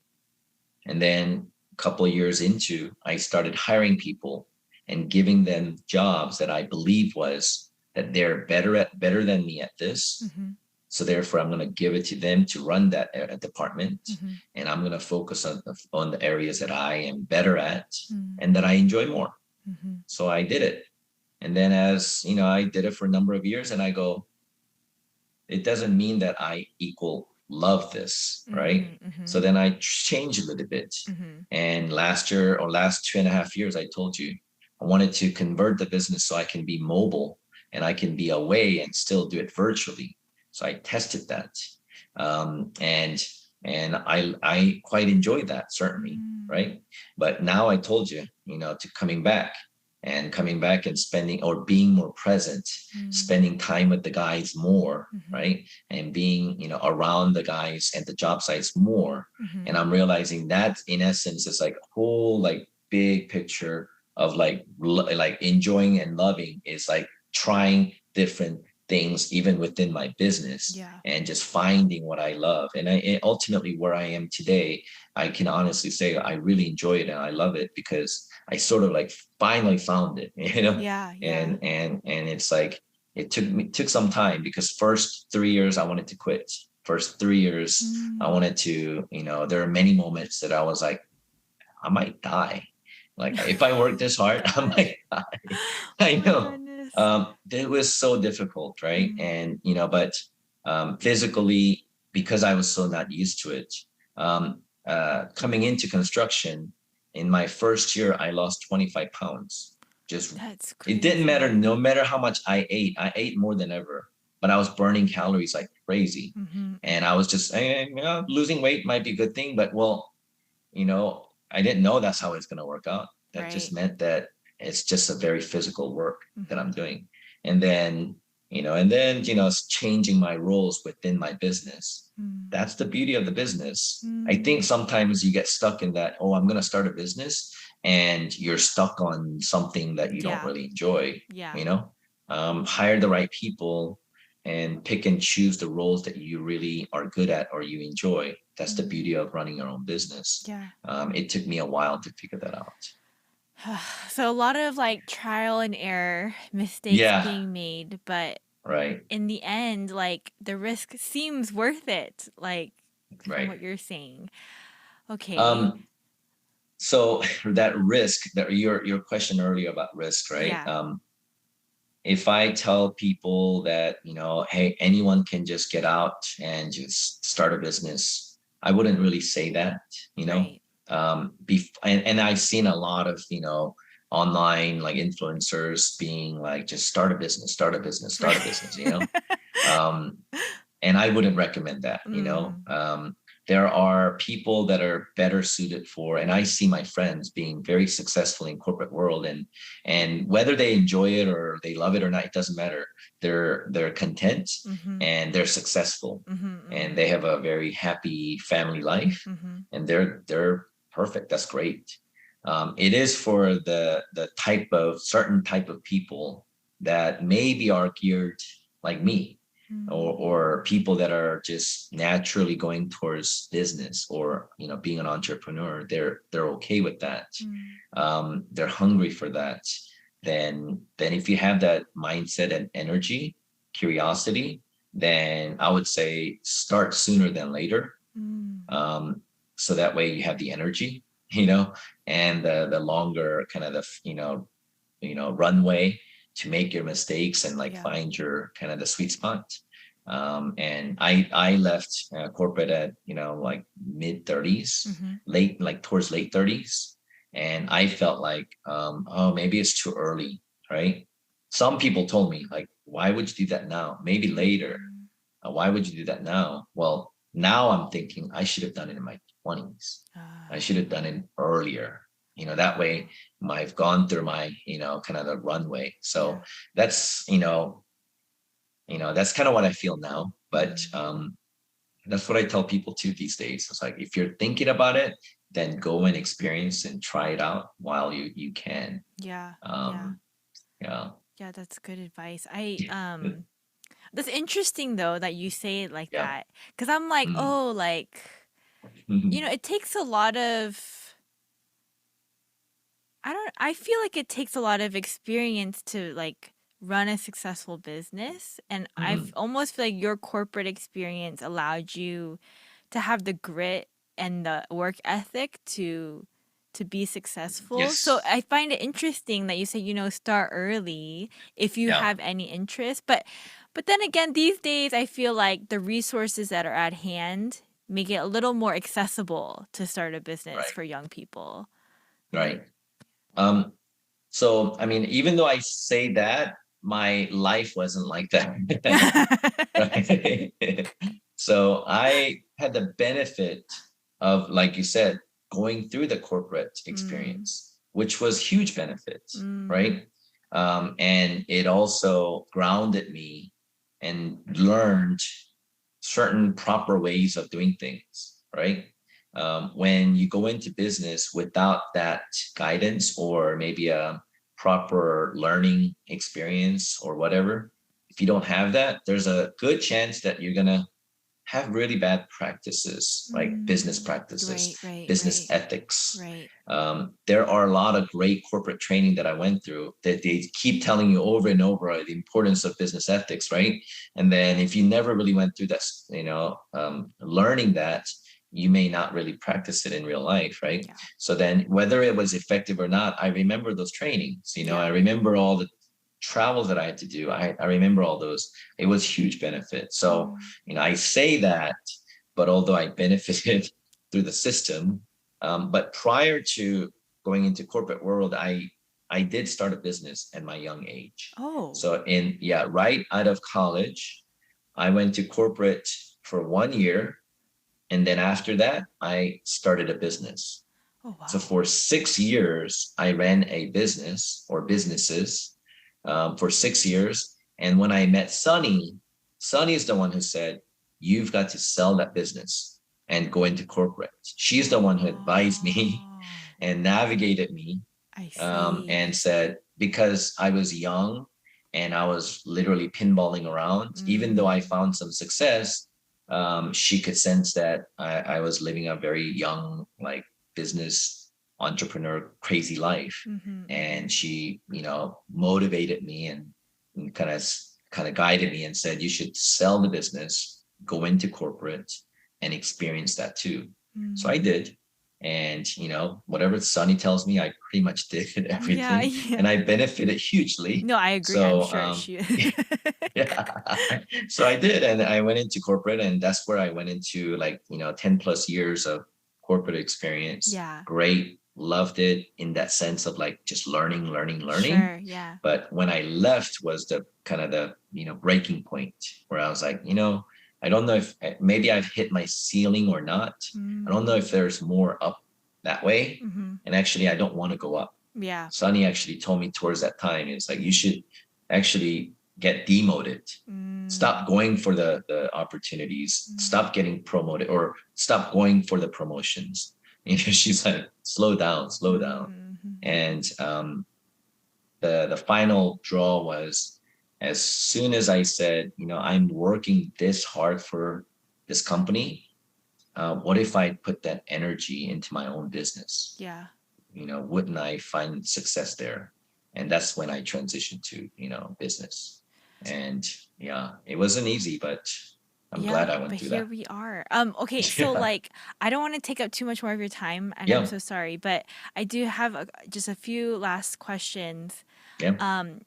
[SPEAKER 2] And then a couple of years into, I started hiring people and giving them jobs that I believe was that they're better than me at this.
[SPEAKER 1] Mhm.
[SPEAKER 2] So therefore, I'm going to give it to them to run that department,
[SPEAKER 1] Mhm.
[SPEAKER 2] and I'm going to focus on the areas that I am better at
[SPEAKER 1] Mm.
[SPEAKER 2] and that I enjoy more.
[SPEAKER 1] Mhm.
[SPEAKER 2] So I did it, and then as you know, I did it for a number of years, and I go, it doesn't mean that I equal love this, right?
[SPEAKER 1] Mhm.
[SPEAKER 2] So
[SPEAKER 1] Mhm.
[SPEAKER 2] then I changed a little bit.
[SPEAKER 1] Mhm.
[SPEAKER 2] And last year or last 2.5 years, I told you I wanted to convert the business so I can be mobile and I can be away and still do it virtually. So I tested that. And I quite enjoyed that, certainly,
[SPEAKER 1] Mm.
[SPEAKER 2] right? But now I told you, to coming back and spending or being more present,
[SPEAKER 1] Mm.
[SPEAKER 2] spending time with the guys more,
[SPEAKER 1] Mhm.
[SPEAKER 2] right? And being, around the guys at the job sites more. And
[SPEAKER 1] Mhm.
[SPEAKER 2] I'm realizing that in essence is like a whole like big picture of like enjoying and loving is like trying different things even within my business
[SPEAKER 1] Yeah.
[SPEAKER 2] and just finding what I love. And ultimately where I am today, I can honestly say I really enjoy it and I love it because I sort of like finally found it, you know?
[SPEAKER 1] Yeah, yeah.
[SPEAKER 2] And it's like it took some time because first 3 years I wanted to quit. First 3 years I
[SPEAKER 1] Mm.
[SPEAKER 2] wanted to, there are many moments that I was like, I might die. Like if I work this hard, I
[SPEAKER 1] Gosh.
[SPEAKER 2] might die.
[SPEAKER 1] Oh
[SPEAKER 2] I
[SPEAKER 1] my
[SPEAKER 2] know.
[SPEAKER 1] goodness.
[SPEAKER 2] It was so difficult, right?
[SPEAKER 1] Mm.
[SPEAKER 2] And but physically, because I was so not used to it, coming into construction, in my first year, I lost 25 pounds. Just
[SPEAKER 1] That's
[SPEAKER 2] it didn't matter,
[SPEAKER 1] crazy.
[SPEAKER 2] no matter how much I ate. I ate more than ever, but I was burning calories like crazy.
[SPEAKER 1] Mm-hmm,
[SPEAKER 2] And
[SPEAKER 1] mm-hmm.
[SPEAKER 2] I was just, losing weight might be a good thing, but well, I didn't know that's how it's going to work out. That just
[SPEAKER 1] Right.
[SPEAKER 2] meant that it's just a very physical work that
[SPEAKER 1] Mm-hmm.
[SPEAKER 2] I'm doing. And then, it's changing my roles within my business.
[SPEAKER 1] Mm.
[SPEAKER 2] That's the beauty of the business. I think
[SPEAKER 1] Mm.
[SPEAKER 2] sometimes you get stuck in that, oh, I'm going to start a business and you're stuck on something that you don't
[SPEAKER 1] Yeah.
[SPEAKER 2] really enjoy,
[SPEAKER 1] Yeah.
[SPEAKER 2] you know? Hire the right people and pick and choose the roles that you really are good at or you enjoy. That's the
[SPEAKER 1] Mm.
[SPEAKER 2] beauty of running your own business.
[SPEAKER 1] Yeah.
[SPEAKER 2] It took me a while to figure that out.
[SPEAKER 1] So a lot of like trial and error, mistakes
[SPEAKER 2] Yeah,
[SPEAKER 1] being made, but
[SPEAKER 2] right,
[SPEAKER 1] in the end, like the risk seems worth it, like from
[SPEAKER 2] right.
[SPEAKER 1] what you're saying. Okay.
[SPEAKER 2] Um, so that risk, that your question earlier about risk, right?
[SPEAKER 1] Yeah.
[SPEAKER 2] If I tell people that, hey, anyone can just get out and just start a business, I wouldn't really say that, you know.
[SPEAKER 1] Right.
[SPEAKER 2] And I've seen a lot of, online like influencers being like, just start a business, start a business, start a business, Um, and I wouldn't recommend that,
[SPEAKER 1] Mm.
[SPEAKER 2] there are people that are better suited for, and I see my friends being very successful in corporate world, and whether they enjoy it or they love it or not, it doesn't matter. They're content
[SPEAKER 1] Mm-hmm.
[SPEAKER 2] and they're successful
[SPEAKER 1] Mm-hmm.
[SPEAKER 2] and
[SPEAKER 1] Mm-hmm.
[SPEAKER 2] they have a very happy family life
[SPEAKER 1] Mm-hmm.
[SPEAKER 2] and they're perfect. That's great. It is for the type of certain type of people that maybe are geared like me, or people that are just naturally going towards business or being an entrepreneur. They're okay with that.
[SPEAKER 1] Mm-hmm.
[SPEAKER 2] They're hungry for that. Then if you have that mindset and energy, curiosity, then I would say start sooner than later.
[SPEAKER 1] Mm.
[SPEAKER 2] um, so that way you have the energy, you know, and the longer kind of the runway to make your mistakes and like
[SPEAKER 1] Yeah.
[SPEAKER 2] find your kind of the sweet spot. And I left corporate at like mid 30s,
[SPEAKER 1] Mm-hmm.
[SPEAKER 2] late like towards late 30s, and I felt like oh, maybe it's too early, right? Some people told me like, why would you do that now? Maybe later.
[SPEAKER 1] Mm.
[SPEAKER 2] Why would you do that now? Well, now I'm thinking I should have done it in my 20s. I
[SPEAKER 1] Ah.
[SPEAKER 2] should have done it earlier. That way I've gone through my, kind of the runway. So
[SPEAKER 1] Yeah.
[SPEAKER 2] that's, that's kind of what I feel now. But
[SPEAKER 1] Mm.
[SPEAKER 2] that's what I tell people too these days. It's like if you're thinking about it, then go and experience and try it out while you can.
[SPEAKER 1] Yeah. Yeah.
[SPEAKER 2] Um, yeah.
[SPEAKER 1] Yeah, that's good advice. That's interesting though that you say it like
[SPEAKER 2] Yeah.
[SPEAKER 1] that. Cause I'm like,
[SPEAKER 2] Mm.
[SPEAKER 1] oh, like, it takes a lot of I feel like it takes a lot of experience to like run a successful business. And
[SPEAKER 2] Mhm.
[SPEAKER 1] almost feel like your corporate experience allowed you to have the grit and the work ethic to be successful. So
[SPEAKER 2] Yes.
[SPEAKER 1] I find it interesting that you say, start early if you
[SPEAKER 2] Yeah.
[SPEAKER 1] have any interest. But then again, these days I feel like the resources that are at hand make it a little more accessible to start a business
[SPEAKER 2] Right.
[SPEAKER 1] for young people. Like,
[SPEAKER 2] Right. Um, So, I mean, even though I say that, my life wasn't like that. Right? So I had the benefit of, like you said, going through the corporate
[SPEAKER 1] mm,
[SPEAKER 2] experience, which was huge benefit,
[SPEAKER 1] mm,
[SPEAKER 2] right? And it also grounded me and learned certain proper ways of doing things, right? When you go into business without that guidance or maybe a proper learning experience or whatever, if you don't have that, there's a good chance that you're gonna have really bad practices, like business
[SPEAKER 1] Mm.
[SPEAKER 2] practices,
[SPEAKER 1] Right, right,
[SPEAKER 2] business
[SPEAKER 1] right,
[SPEAKER 2] ethics.
[SPEAKER 1] right.
[SPEAKER 2] There are a lot of great corporate training that I went through that they keep telling you over and over the importance of business ethics, right? And then if you never really went through that, learning that, you may not really practice it in real life, right?
[SPEAKER 1] Yeah.
[SPEAKER 2] So then, whether it was effective or not, I remember those trainings.
[SPEAKER 1] Yeah.
[SPEAKER 2] I remember all the travels that I had to do. I remember all those. It was huge benefit. So,
[SPEAKER 1] Mm.
[SPEAKER 2] I say that, but although I benefited through the system, but prior to going into corporate world, I did start a business at my young age.
[SPEAKER 1] Oh.
[SPEAKER 2] So right out of college, I went to corporate for 1 year, and then after that, I started a business.
[SPEAKER 1] Oh,
[SPEAKER 2] So
[SPEAKER 1] wow.
[SPEAKER 2] for 6 years, I ran a business or businesses for 6 years. And when I met Sunny, Sunny is the one who said, "You've got to sell that business and go into corporate." She's the one who advised me
[SPEAKER 1] Oh,
[SPEAKER 2] and navigated me,
[SPEAKER 1] I
[SPEAKER 2] and
[SPEAKER 1] see.
[SPEAKER 2] said, because I was young and I was literally pinballing around, even though I
[SPEAKER 1] Mm.
[SPEAKER 2] found some success, she could sense that I was living a very young, like, business entrepreneur, crazy life.
[SPEAKER 1] Mm-hmm, mm-hmm.
[SPEAKER 2] And she, motivated me and kind of guided me and said, you should sell the business, go into corporate and experience that too. So I
[SPEAKER 1] Mm.
[SPEAKER 2] did. And, whatever Sonny tells me, I pretty much did
[SPEAKER 1] Yeah,
[SPEAKER 2] everything
[SPEAKER 1] yeah.
[SPEAKER 2] and I benefited hugely.
[SPEAKER 1] No, I agree. I'm
[SPEAKER 2] So,
[SPEAKER 1] sure she.
[SPEAKER 2] yeah. So I did, and I went into corporate, and that's where I went into, like, 10 plus years of corporate experience.
[SPEAKER 1] Yeah.
[SPEAKER 2] Great, loved it in that sense of like just learning, learning, learning.
[SPEAKER 1] Sure. Yeah.
[SPEAKER 2] But when I left was the kind of the, breaking point where I was like, I don't know if maybe I've hit my ceiling or not. I don't know if
[SPEAKER 1] Mm.
[SPEAKER 2] there's more up that way.
[SPEAKER 1] Mm-hmm.
[SPEAKER 2] And actually, I don't want to go up.
[SPEAKER 1] Yeah.
[SPEAKER 2] Sonny actually told me towards that time, it's like, you should actually get demoted.
[SPEAKER 1] Mm.
[SPEAKER 2] Stop going for the opportunities.
[SPEAKER 1] Mm.
[SPEAKER 2] Stop getting promoted or stop going for the promotions. She's like, slow down, slow down.
[SPEAKER 1] Mm-hmm.
[SPEAKER 2] And the final draw was, as soon as I said, I'm working this hard for this company. What if I put that energy into my own business?
[SPEAKER 1] Yeah.
[SPEAKER 2] Wouldn't I find success there? And that's when I transitioned to, business. And yeah, it wasn't easy, but I'm glad
[SPEAKER 1] Yeah,
[SPEAKER 2] I went
[SPEAKER 1] but
[SPEAKER 2] through
[SPEAKER 1] here
[SPEAKER 2] that.
[SPEAKER 1] we are. Okay, so
[SPEAKER 2] Yeah.
[SPEAKER 1] like I don't want to take up too much more of your time, and I'm
[SPEAKER 2] Yeah.
[SPEAKER 1] so sorry, but I do have just a few last questions.
[SPEAKER 2] Yeah.
[SPEAKER 1] Um,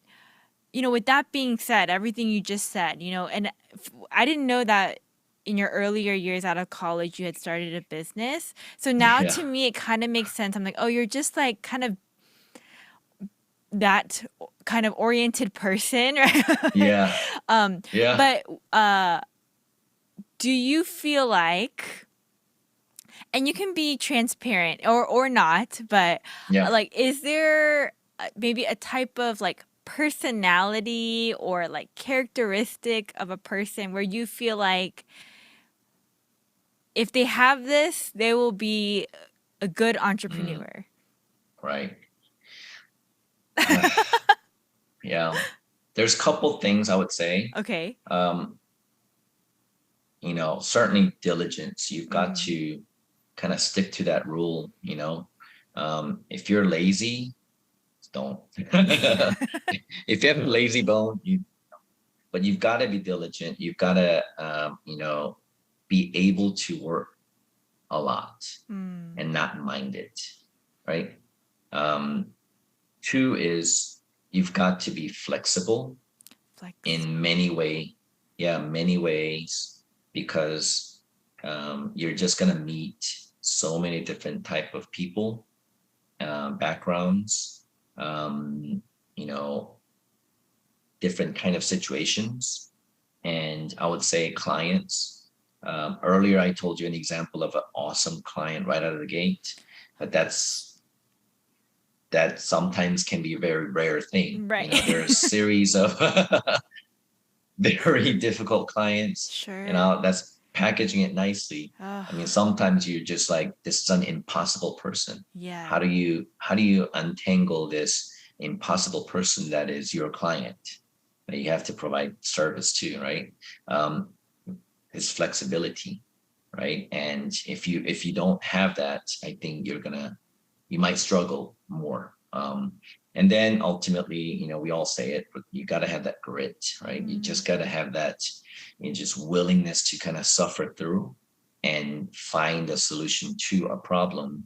[SPEAKER 1] with that being said, everything you just said, and I didn't know that in your earlier years out of college you had started a business. So now
[SPEAKER 2] Yeah.
[SPEAKER 1] to me it kind of makes sense. I'm like, "Oh, you're just like kind of that kind of oriented person," right?
[SPEAKER 2] Yeah.
[SPEAKER 1] um,
[SPEAKER 2] Yeah.
[SPEAKER 1] but do you feel like, and you can be transparent or not, but
[SPEAKER 2] Yeah.
[SPEAKER 1] like is there maybe a type of like personality or like characteristic of a person where you feel like if they have this they will be a good
[SPEAKER 2] Mm,
[SPEAKER 1] entrepreneur?
[SPEAKER 2] right. Yeah. There's a couple things I would say.
[SPEAKER 1] Okay.
[SPEAKER 2] Um, certainly diligence. You've got
[SPEAKER 1] Mm.
[SPEAKER 2] to kind of stick to that rule. If you're lazy, don't. If you have a lazy bone, but you've got to be diligent. You've got to, be able to work a lot
[SPEAKER 1] Mm.
[SPEAKER 2] and not mind it, right? Um, Two is you've got to be flexible
[SPEAKER 1] Flex.
[SPEAKER 2] in many way, yeah, many ways, because you're just gonna meet so many different type of people, backgrounds, um, you know, different kind of situations, and I would say clients. Earlier, I told you an example of an awesome client right out of the gate, but that sometimes can be a very rare thing.
[SPEAKER 1] Right.
[SPEAKER 2] There are a series of very difficult clients.
[SPEAKER 1] Sure.
[SPEAKER 2] That's packaging it nicely.
[SPEAKER 1] Oh,
[SPEAKER 2] I mean, sometimes you're just like, this is an impossible person.
[SPEAKER 1] yeah.
[SPEAKER 2] How do you untangle this impossible person that is your client that you have to provide service to, right? Um, is flexibility, right? And if you don't have that, I think you might struggle more. And then ultimately, we all say it, but you got to have that grit, right? You
[SPEAKER 1] Mm,
[SPEAKER 2] just got to have that, just willingness to kind of suffer through and find a solution to a problem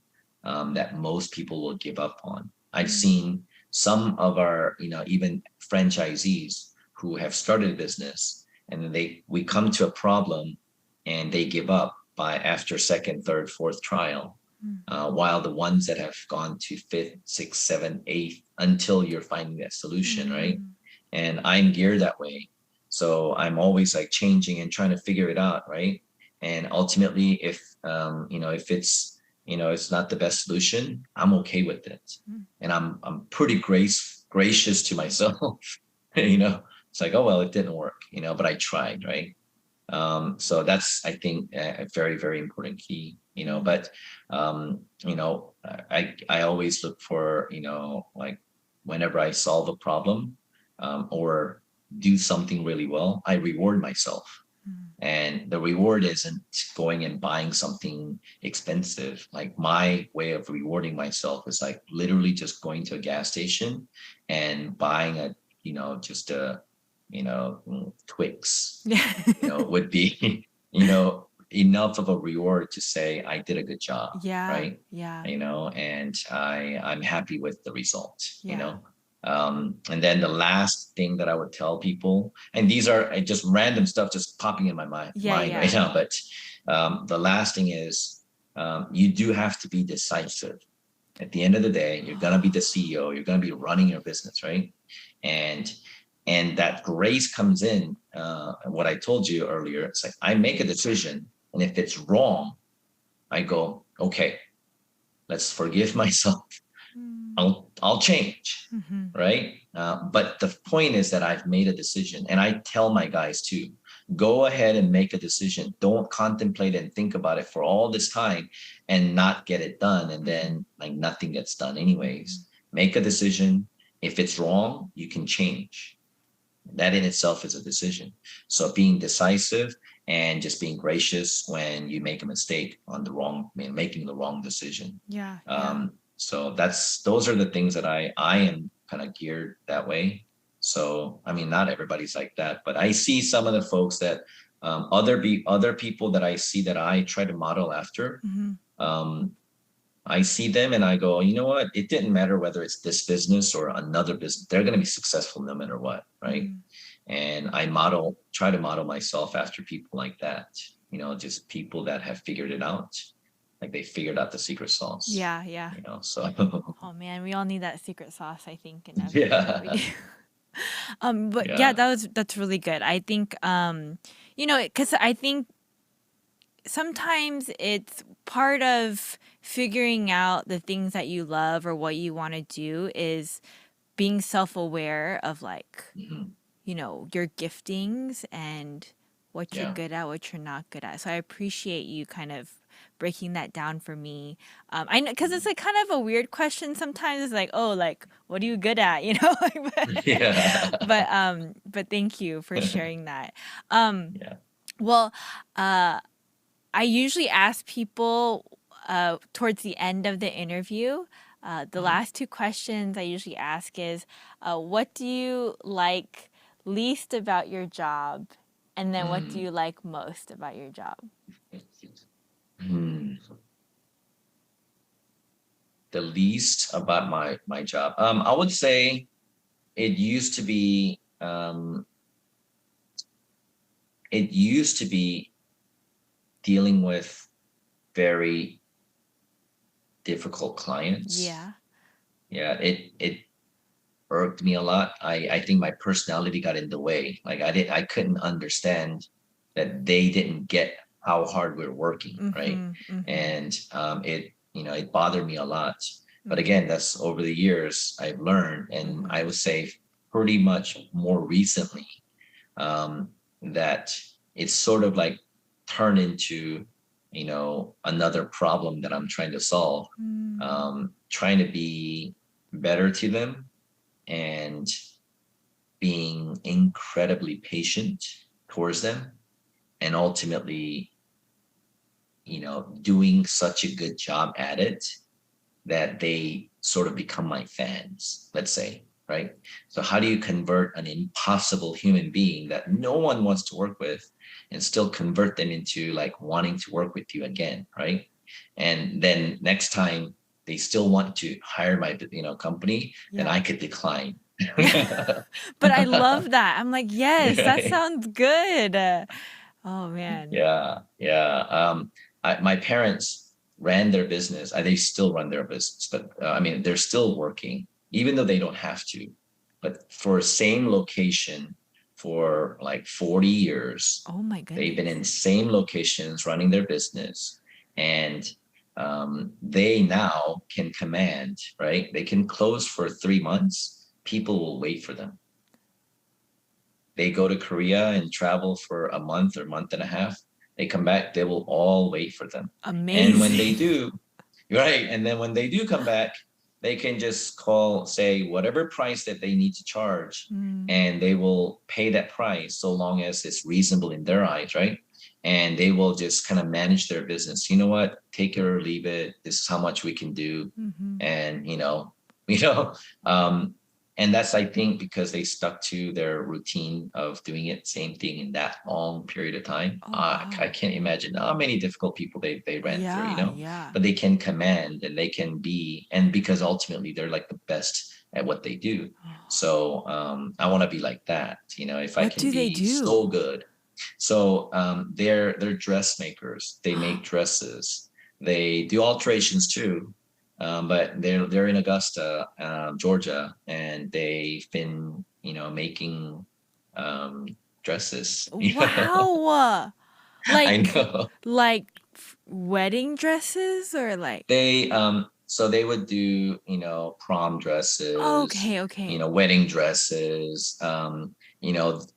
[SPEAKER 2] that most people will give up on. I've
[SPEAKER 1] mm,
[SPEAKER 2] seen some of our, even franchisees who have started a business, and then we come to a problem and they give up by after second, third, fourth trial,
[SPEAKER 1] mm,
[SPEAKER 2] while the ones that have gone to fifth, sixth, seventh, eighth, until you're finding that solution, right?
[SPEAKER 1] mm,
[SPEAKER 2] And I'm geared that way. So I'm always like changing and trying to figure it out, right? And ultimately, if it's not the best solution, I'm okay with it.
[SPEAKER 1] mm.
[SPEAKER 2] And I'm pretty gracious to myself, you know. It's like, oh well, it didn't work, but I tried, right? So that's, I think, a very, very important key,
[SPEAKER 1] Mm.
[SPEAKER 2] but, I always look for, like whenever I solve a problem, or do something really well, I reward myself.
[SPEAKER 1] Mm.
[SPEAKER 2] And the reward isn't going and buying something expensive. Like my way of rewarding myself is like literally just going to a gas station and buying just a, Twix,
[SPEAKER 1] Yeah.
[SPEAKER 2] would be, enough of a reward to say I did a good job,
[SPEAKER 1] Yeah.
[SPEAKER 2] right?
[SPEAKER 1] Yeah.
[SPEAKER 2] And I'm happy with the result,
[SPEAKER 1] Yeah.
[SPEAKER 2] And then the last thing that I would tell people, and these are just random stuff just popping in my
[SPEAKER 1] Yeah.
[SPEAKER 2] mind right
[SPEAKER 1] Yeah.
[SPEAKER 2] now, but the last thing is, you do have to be decisive. At the end of the day, you're gonna be the CEO, you're gonna be running your business, right? And that grace comes in. What I told you earlier, it's like I make a decision, and if it's wrong, I go, okay, let's forgive myself.
[SPEAKER 1] Mm.
[SPEAKER 2] I'll change,
[SPEAKER 1] Mhm.
[SPEAKER 2] right? But the point is that I've made a decision, and I tell my guys to go ahead and make a decision. Don't contemplate and think about it for all this time and not get it done, and
[SPEAKER 1] Mhm.
[SPEAKER 2] then like nothing gets done
[SPEAKER 1] Mhm.
[SPEAKER 2] anyways. Make a decision. If it's wrong, you can change. That in itself is a decision. So being decisive and just being gracious when you make a mistake on making the wrong decision.
[SPEAKER 1] Yeah. Yeah.
[SPEAKER 2] So those are the things that I am kind of geared that way. So I mean, not everybody's like that, but I see some of the folks that, other people that I see that I try to model after.
[SPEAKER 1] Mhm.
[SPEAKER 2] Um, I see them and I go, you know what? It didn't matter whether it's this business or another business. They're going to be successful no matter what, right?
[SPEAKER 1] Mm.
[SPEAKER 2] And try to model myself after people like that, just people that have figured it out, like they figured out the secret sauce,
[SPEAKER 1] Yeah. Yeah.
[SPEAKER 2] so
[SPEAKER 1] Oh man, we all need that secret sauce, I think, in everything that we do.
[SPEAKER 2] yeah,
[SPEAKER 1] But yeah,
[SPEAKER 2] yeah,
[SPEAKER 1] that's really good. I think because I think sometimes it's part of figuring out the things that you love or what you want to do is being self-aware of like,
[SPEAKER 2] mhm,
[SPEAKER 1] your giftings and what you're
[SPEAKER 2] yeah,
[SPEAKER 1] good at, what you're not good at. So I appreciate you kind of breaking that down for me. I know because it's
[SPEAKER 2] mhm,
[SPEAKER 1] like kind of a weird question sometimes. It's like, oh, like what are you good at?
[SPEAKER 2] yeah,
[SPEAKER 1] But thank you for sharing that. Um,
[SPEAKER 2] yeah,
[SPEAKER 1] well, uh, I usually ask people towards the end of the interview. The
[SPEAKER 2] mhm,
[SPEAKER 1] last two questions I usually ask is, what do you like least about your job? And then what do
[SPEAKER 2] mm,
[SPEAKER 1] you like most about your job?
[SPEAKER 2] mm. The least about my job, I would say it used to be, dealing with very difficult clients.
[SPEAKER 1] Yeah.
[SPEAKER 2] Yeah, it irked me a lot. I think my personality got in the way. Like I couldn't understand that they didn't get how hard we're working, right?
[SPEAKER 1] Mm-hmm. Mm-hmm.
[SPEAKER 2] And it bothered me a lot. But
[SPEAKER 1] Mm-hmm.
[SPEAKER 2] again, that's over the years I've learned, and
[SPEAKER 1] Mm-hmm.
[SPEAKER 2] I would say pretty much more recently, that it's sort of like turn into, another problem that I'm trying to solve.
[SPEAKER 1] Mm.
[SPEAKER 2] Trying to be better to them and being incredibly patient towards them, and ultimately, doing such a good job at it that they sort of become my fans, let's say, right? So, how do you convert an impossible human being that no one wants to work with and still convert them into like wanting to work with you again, right? And then next time they still want to hire my, company, then
[SPEAKER 1] Yeah.
[SPEAKER 2] I could decline.
[SPEAKER 1] But I love that. I'm like, yes, that
[SPEAKER 2] Right?
[SPEAKER 1] sounds good. Oh man.
[SPEAKER 2] Yeah, yeah. My parents ran their business. They still run their business, but I mean, they're still working, even though they don't have to. But for same location for like 40 years,
[SPEAKER 1] Oh my
[SPEAKER 2] they've been
[SPEAKER 1] goodness.
[SPEAKER 2] in same locations running their business, and they now can command, right? They can close for 3 months. People will wait for them. They go to Korea and travel for a month or month and a half. They come back, they will all wait for them. And when they
[SPEAKER 1] Amazing.
[SPEAKER 2] do, right? And then when they do come back, they can just call, say whatever price that they need to charge,
[SPEAKER 1] Mm.
[SPEAKER 2] and they will pay that price so long as it's reasonable in their eyes, right? And they will just kind of manage their business. You know what? Take it or leave it. This is how much we can do.
[SPEAKER 1] Mm-hmm.
[SPEAKER 2] And you know, um, and that's, I think, because they stuck to their routine of doing it same thing in that long period of time.
[SPEAKER 1] Oh
[SPEAKER 2] I
[SPEAKER 1] wow.
[SPEAKER 2] can't imagine how many difficult people they ran through,
[SPEAKER 1] Yeah, yeah.
[SPEAKER 2] but they can command and they can be, and because ultimately they're like the best at what they do.
[SPEAKER 1] Oh.
[SPEAKER 2] So I want to be like that, if I
[SPEAKER 1] What
[SPEAKER 2] can
[SPEAKER 1] do they
[SPEAKER 2] be so
[SPEAKER 1] do?
[SPEAKER 2] good. So they're dressmakers. They make dresses. They do alterations too, but they're in Augusta, Georgia, and they've been making um, dresses.
[SPEAKER 1] Wow.
[SPEAKER 2] I
[SPEAKER 1] Like
[SPEAKER 2] know.
[SPEAKER 1] wedding dresses or like
[SPEAKER 2] So they would do, prom dresses,
[SPEAKER 1] okay, okay.
[SPEAKER 2] wedding dresses.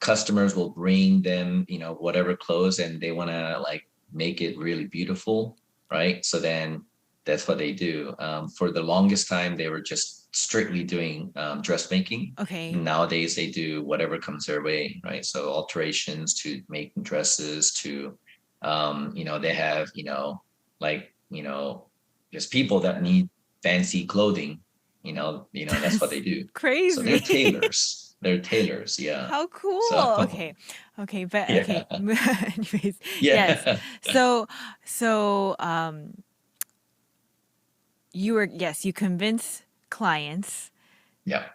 [SPEAKER 2] Customers will bring them, whatever clothes, and they want to like make it really beautiful, right? So then that's what they do. For the longest time, they were just strictly doing dressmaking.
[SPEAKER 1] Okay.
[SPEAKER 2] Nowadays, they do whatever comes their way, right? So alterations to making dresses to, they have, like just people that need fancy clothing, that's what
[SPEAKER 1] That's
[SPEAKER 2] they do. So they're
[SPEAKER 1] crazy.
[SPEAKER 2] tailors. They're tailors. Yeah.
[SPEAKER 1] How cool.
[SPEAKER 2] So
[SPEAKER 1] Okay. Okay, but
[SPEAKER 2] yeah.
[SPEAKER 1] okay. Anyways, yes.
[SPEAKER 2] Yeah.
[SPEAKER 1] So you convince clients,
[SPEAKER 2] Yeah.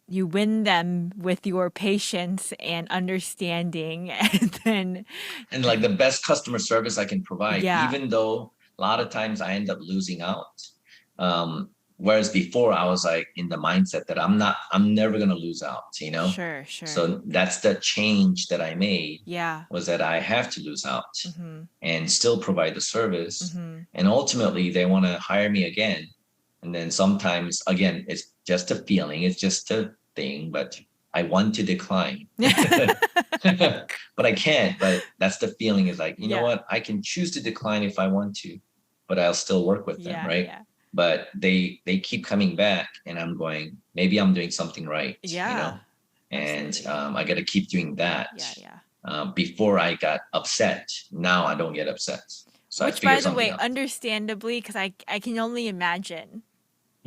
[SPEAKER 1] you win them with your patience and understanding and then
[SPEAKER 2] And like the best customer service I can provide,
[SPEAKER 1] yeah,
[SPEAKER 2] even though a lot of times I end up losing out. Whereas before I was like in the mindset that I'm never gonna lose out.
[SPEAKER 1] sure, sure.
[SPEAKER 2] So that's the change that I made,
[SPEAKER 1] Yeah.
[SPEAKER 2] was that I have to lose out
[SPEAKER 1] Mhm.
[SPEAKER 2] and still provide the service.
[SPEAKER 1] Mhm.
[SPEAKER 2] And ultimately they want to hire me again. And then sometimes again, it's just a feeling, it's just a thing, but I want to decline. But I can't. But that's the feeling, is like, you know
[SPEAKER 1] Yeah.
[SPEAKER 2] what? I can choose to decline if I want to, but I'll still work with them,
[SPEAKER 1] Yeah,
[SPEAKER 2] right?
[SPEAKER 1] yeah.
[SPEAKER 2] But they keep coming back, and I'm going, maybe I'm doing something right,
[SPEAKER 1] Yeah.
[SPEAKER 2] and
[SPEAKER 1] Absolutely.
[SPEAKER 2] I got to keep doing that.
[SPEAKER 1] Yeah, yeah.
[SPEAKER 2] Before I got upset, now I don't get upset, so I
[SPEAKER 1] Which,
[SPEAKER 2] figure
[SPEAKER 1] by the
[SPEAKER 2] something
[SPEAKER 1] way,
[SPEAKER 2] out.
[SPEAKER 1] understandably, because I can only imagine,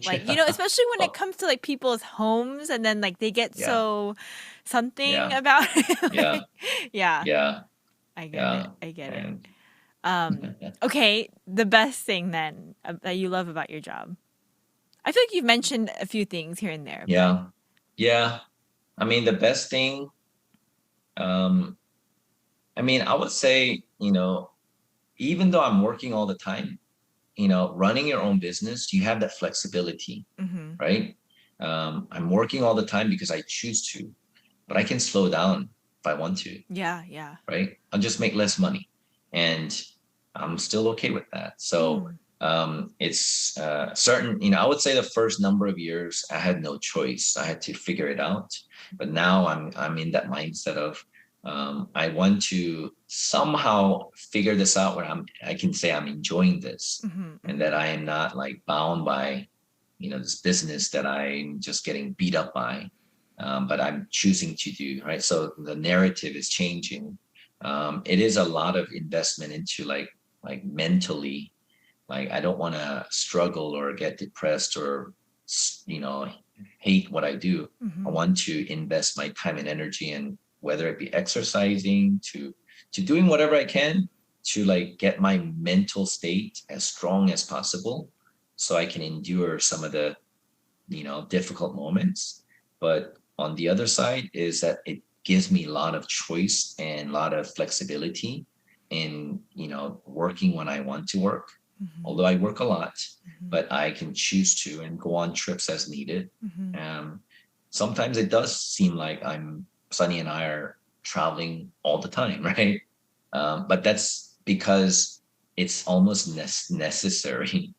[SPEAKER 1] like
[SPEAKER 2] Yeah.
[SPEAKER 1] especially when it
[SPEAKER 2] Oh,
[SPEAKER 1] comes to like people's homes, and then like they get
[SPEAKER 2] yeah,
[SPEAKER 1] so something
[SPEAKER 2] yeah,
[SPEAKER 1] about it.
[SPEAKER 2] yeah,
[SPEAKER 1] Like, yeah,
[SPEAKER 2] yeah,
[SPEAKER 1] I get it.
[SPEAKER 2] yeah,
[SPEAKER 1] I get it.
[SPEAKER 2] and
[SPEAKER 1] Okay, the best thing then that you love about your job. I feel like you've mentioned a few things here and there, but
[SPEAKER 2] yeah, yeah. I mean, the best thing, um, I mean, I would say, even though I'm working all the time, running your own business, you have that flexibility,
[SPEAKER 1] hmm,
[SPEAKER 2] right? I'm working all the time because I choose to, but I can slow down if I want to,
[SPEAKER 1] yeah, yeah.
[SPEAKER 2] right? I'll just make less money, and I'm still okay with that. So
[SPEAKER 1] Mm,
[SPEAKER 2] it's certain, I would say the first number of years I had no choice. I had to figure it out. But now I'm in that mindset of I want to somehow figure this out where I can say I'm enjoying this
[SPEAKER 1] Mm-hmm,
[SPEAKER 2] and that
[SPEAKER 1] mm-hmm,
[SPEAKER 2] I am not like bound by, this business that I'm just getting beat up by. But I'm choosing to do, right? So the narrative is changing. It is a lot of investment into like mentally, like I don't want to struggle or get depressed or you know hate what I do. I
[SPEAKER 1] mm-hmm,
[SPEAKER 2] want to invest my time and energy in, whether it be exercising to doing whatever I can to like get my mental state as strong as possible so I can endure some of the difficult moments. But on the other side is that it gives me a lot of choice and a lot of flexibility in working when I want to work.
[SPEAKER 1] mm-hmm,
[SPEAKER 2] Although I work a lot,
[SPEAKER 1] mm-hmm,
[SPEAKER 2] but I can choose to and go on trips as needed.
[SPEAKER 1] mm-hmm.
[SPEAKER 2] um, Sometimes it does seem like Sunny and I are traveling all the time, right? But that's because it's almost necessary.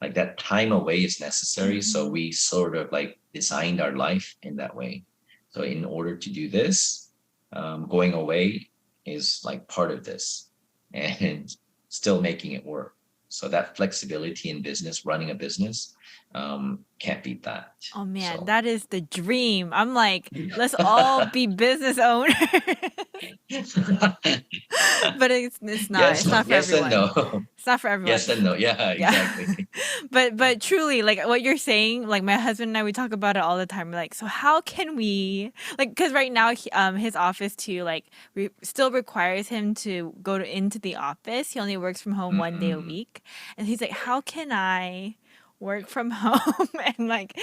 [SPEAKER 2] Like that time away is necessary, so
[SPEAKER 1] Mm-hmm.
[SPEAKER 2] we sort of like designed our life in that way. So in order to do this, going away is like part of this and still making it work. So that flexibility in business, running a business, can't beat that.
[SPEAKER 1] Oh man,
[SPEAKER 2] So
[SPEAKER 1] that is the dream. I'm like, let's all be business owners. But it's not.
[SPEAKER 2] yes,
[SPEAKER 1] It's not for
[SPEAKER 2] yes and
[SPEAKER 1] everyone.
[SPEAKER 2] no.
[SPEAKER 1] It's not for everyone.
[SPEAKER 2] Yes and no. Yeah,
[SPEAKER 1] Yeah.
[SPEAKER 2] exactly.
[SPEAKER 1] But truly, like what you're saying, like my husband and I, we talk about it all the time. We're like, so how can we, like, because right now, his office too, like, still requires him to go into the office. He only works from home 1 day a
[SPEAKER 2] Mm-mm.
[SPEAKER 1] week, and he's like, how can I work from home and like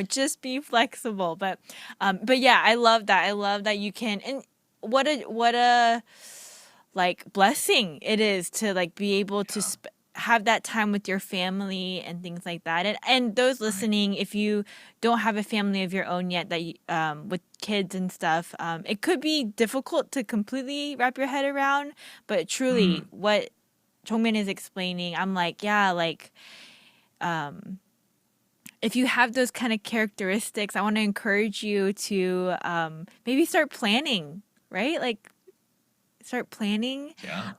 [SPEAKER 1] just be flexible? But yeah, I love that. I love that you can. And what a like blessing it is to like be able to
[SPEAKER 2] Yeah,
[SPEAKER 1] have that time with your family and things like that. And those
[SPEAKER 2] right.
[SPEAKER 1] listening, if you don't have a family of your own yet, that you, with kids and stuff, it could be difficult to completely wrap your head around. But truly,
[SPEAKER 2] Mm,
[SPEAKER 1] what Chongmin is explaining, I'm like, yeah, like if you have those kind of characteristics, I want to encourage you to maybe start planning, right? Like start planning,
[SPEAKER 2] yeah.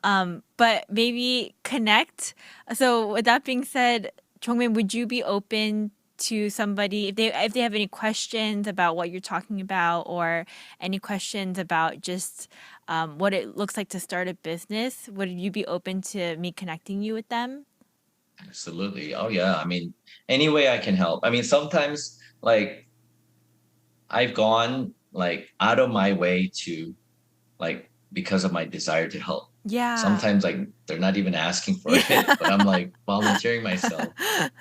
[SPEAKER 1] but maybe connect. So with that being said, Chongmin, would you be open to somebody if they have any questions about what you're talking about, or any questions about just what it looks like to start a business? Would you be open to me connecting you with them?
[SPEAKER 2] Absolutely. Oh yeah. I mean, any way I can help. I mean, sometimes like I've gone like out of my way to like because of my desire to help.
[SPEAKER 1] Yeah.
[SPEAKER 2] Sometimes like they're not even asking for it, but I'm
[SPEAKER 1] Yeah.
[SPEAKER 2] like volunteering myself.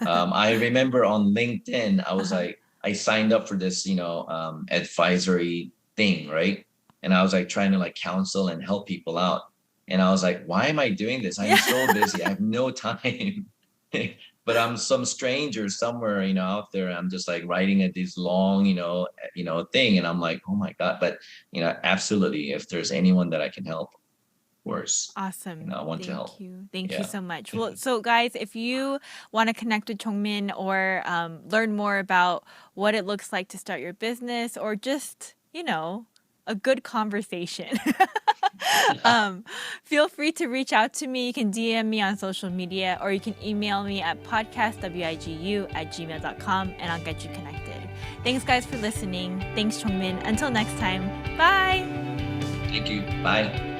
[SPEAKER 2] I remember on LinkedIn, I was
[SPEAKER 1] Uh-huh.
[SPEAKER 2] like, I signed up for this, advisory thing, right? And I was like trying to like counsel and help people out. And I was like, why am I doing this? I'm
[SPEAKER 1] Yeah.
[SPEAKER 2] so busy. I have no time. But I'm some stranger somewhere, out there. I'm just like writing at this long, thing. And I'm like, oh my God. But absolutely, if there's anyone that I can help, of course,
[SPEAKER 1] Awesome.
[SPEAKER 2] I want to
[SPEAKER 1] Thank
[SPEAKER 2] help.
[SPEAKER 1] you. Thank you
[SPEAKER 2] Yeah.
[SPEAKER 1] so much. Well, so guys, if you want to connect with Chongmin or learn more about what it looks like to start your business, or just, a good conversation, um, feel free to reach out to me. You can DM me on social media, or you can email me at podcastwigu@gmail.com, and I'll get you connected. Thanks, guys, for listening. Thanks, Chongmin. Until next time, bye.
[SPEAKER 2] Thank you. Bye.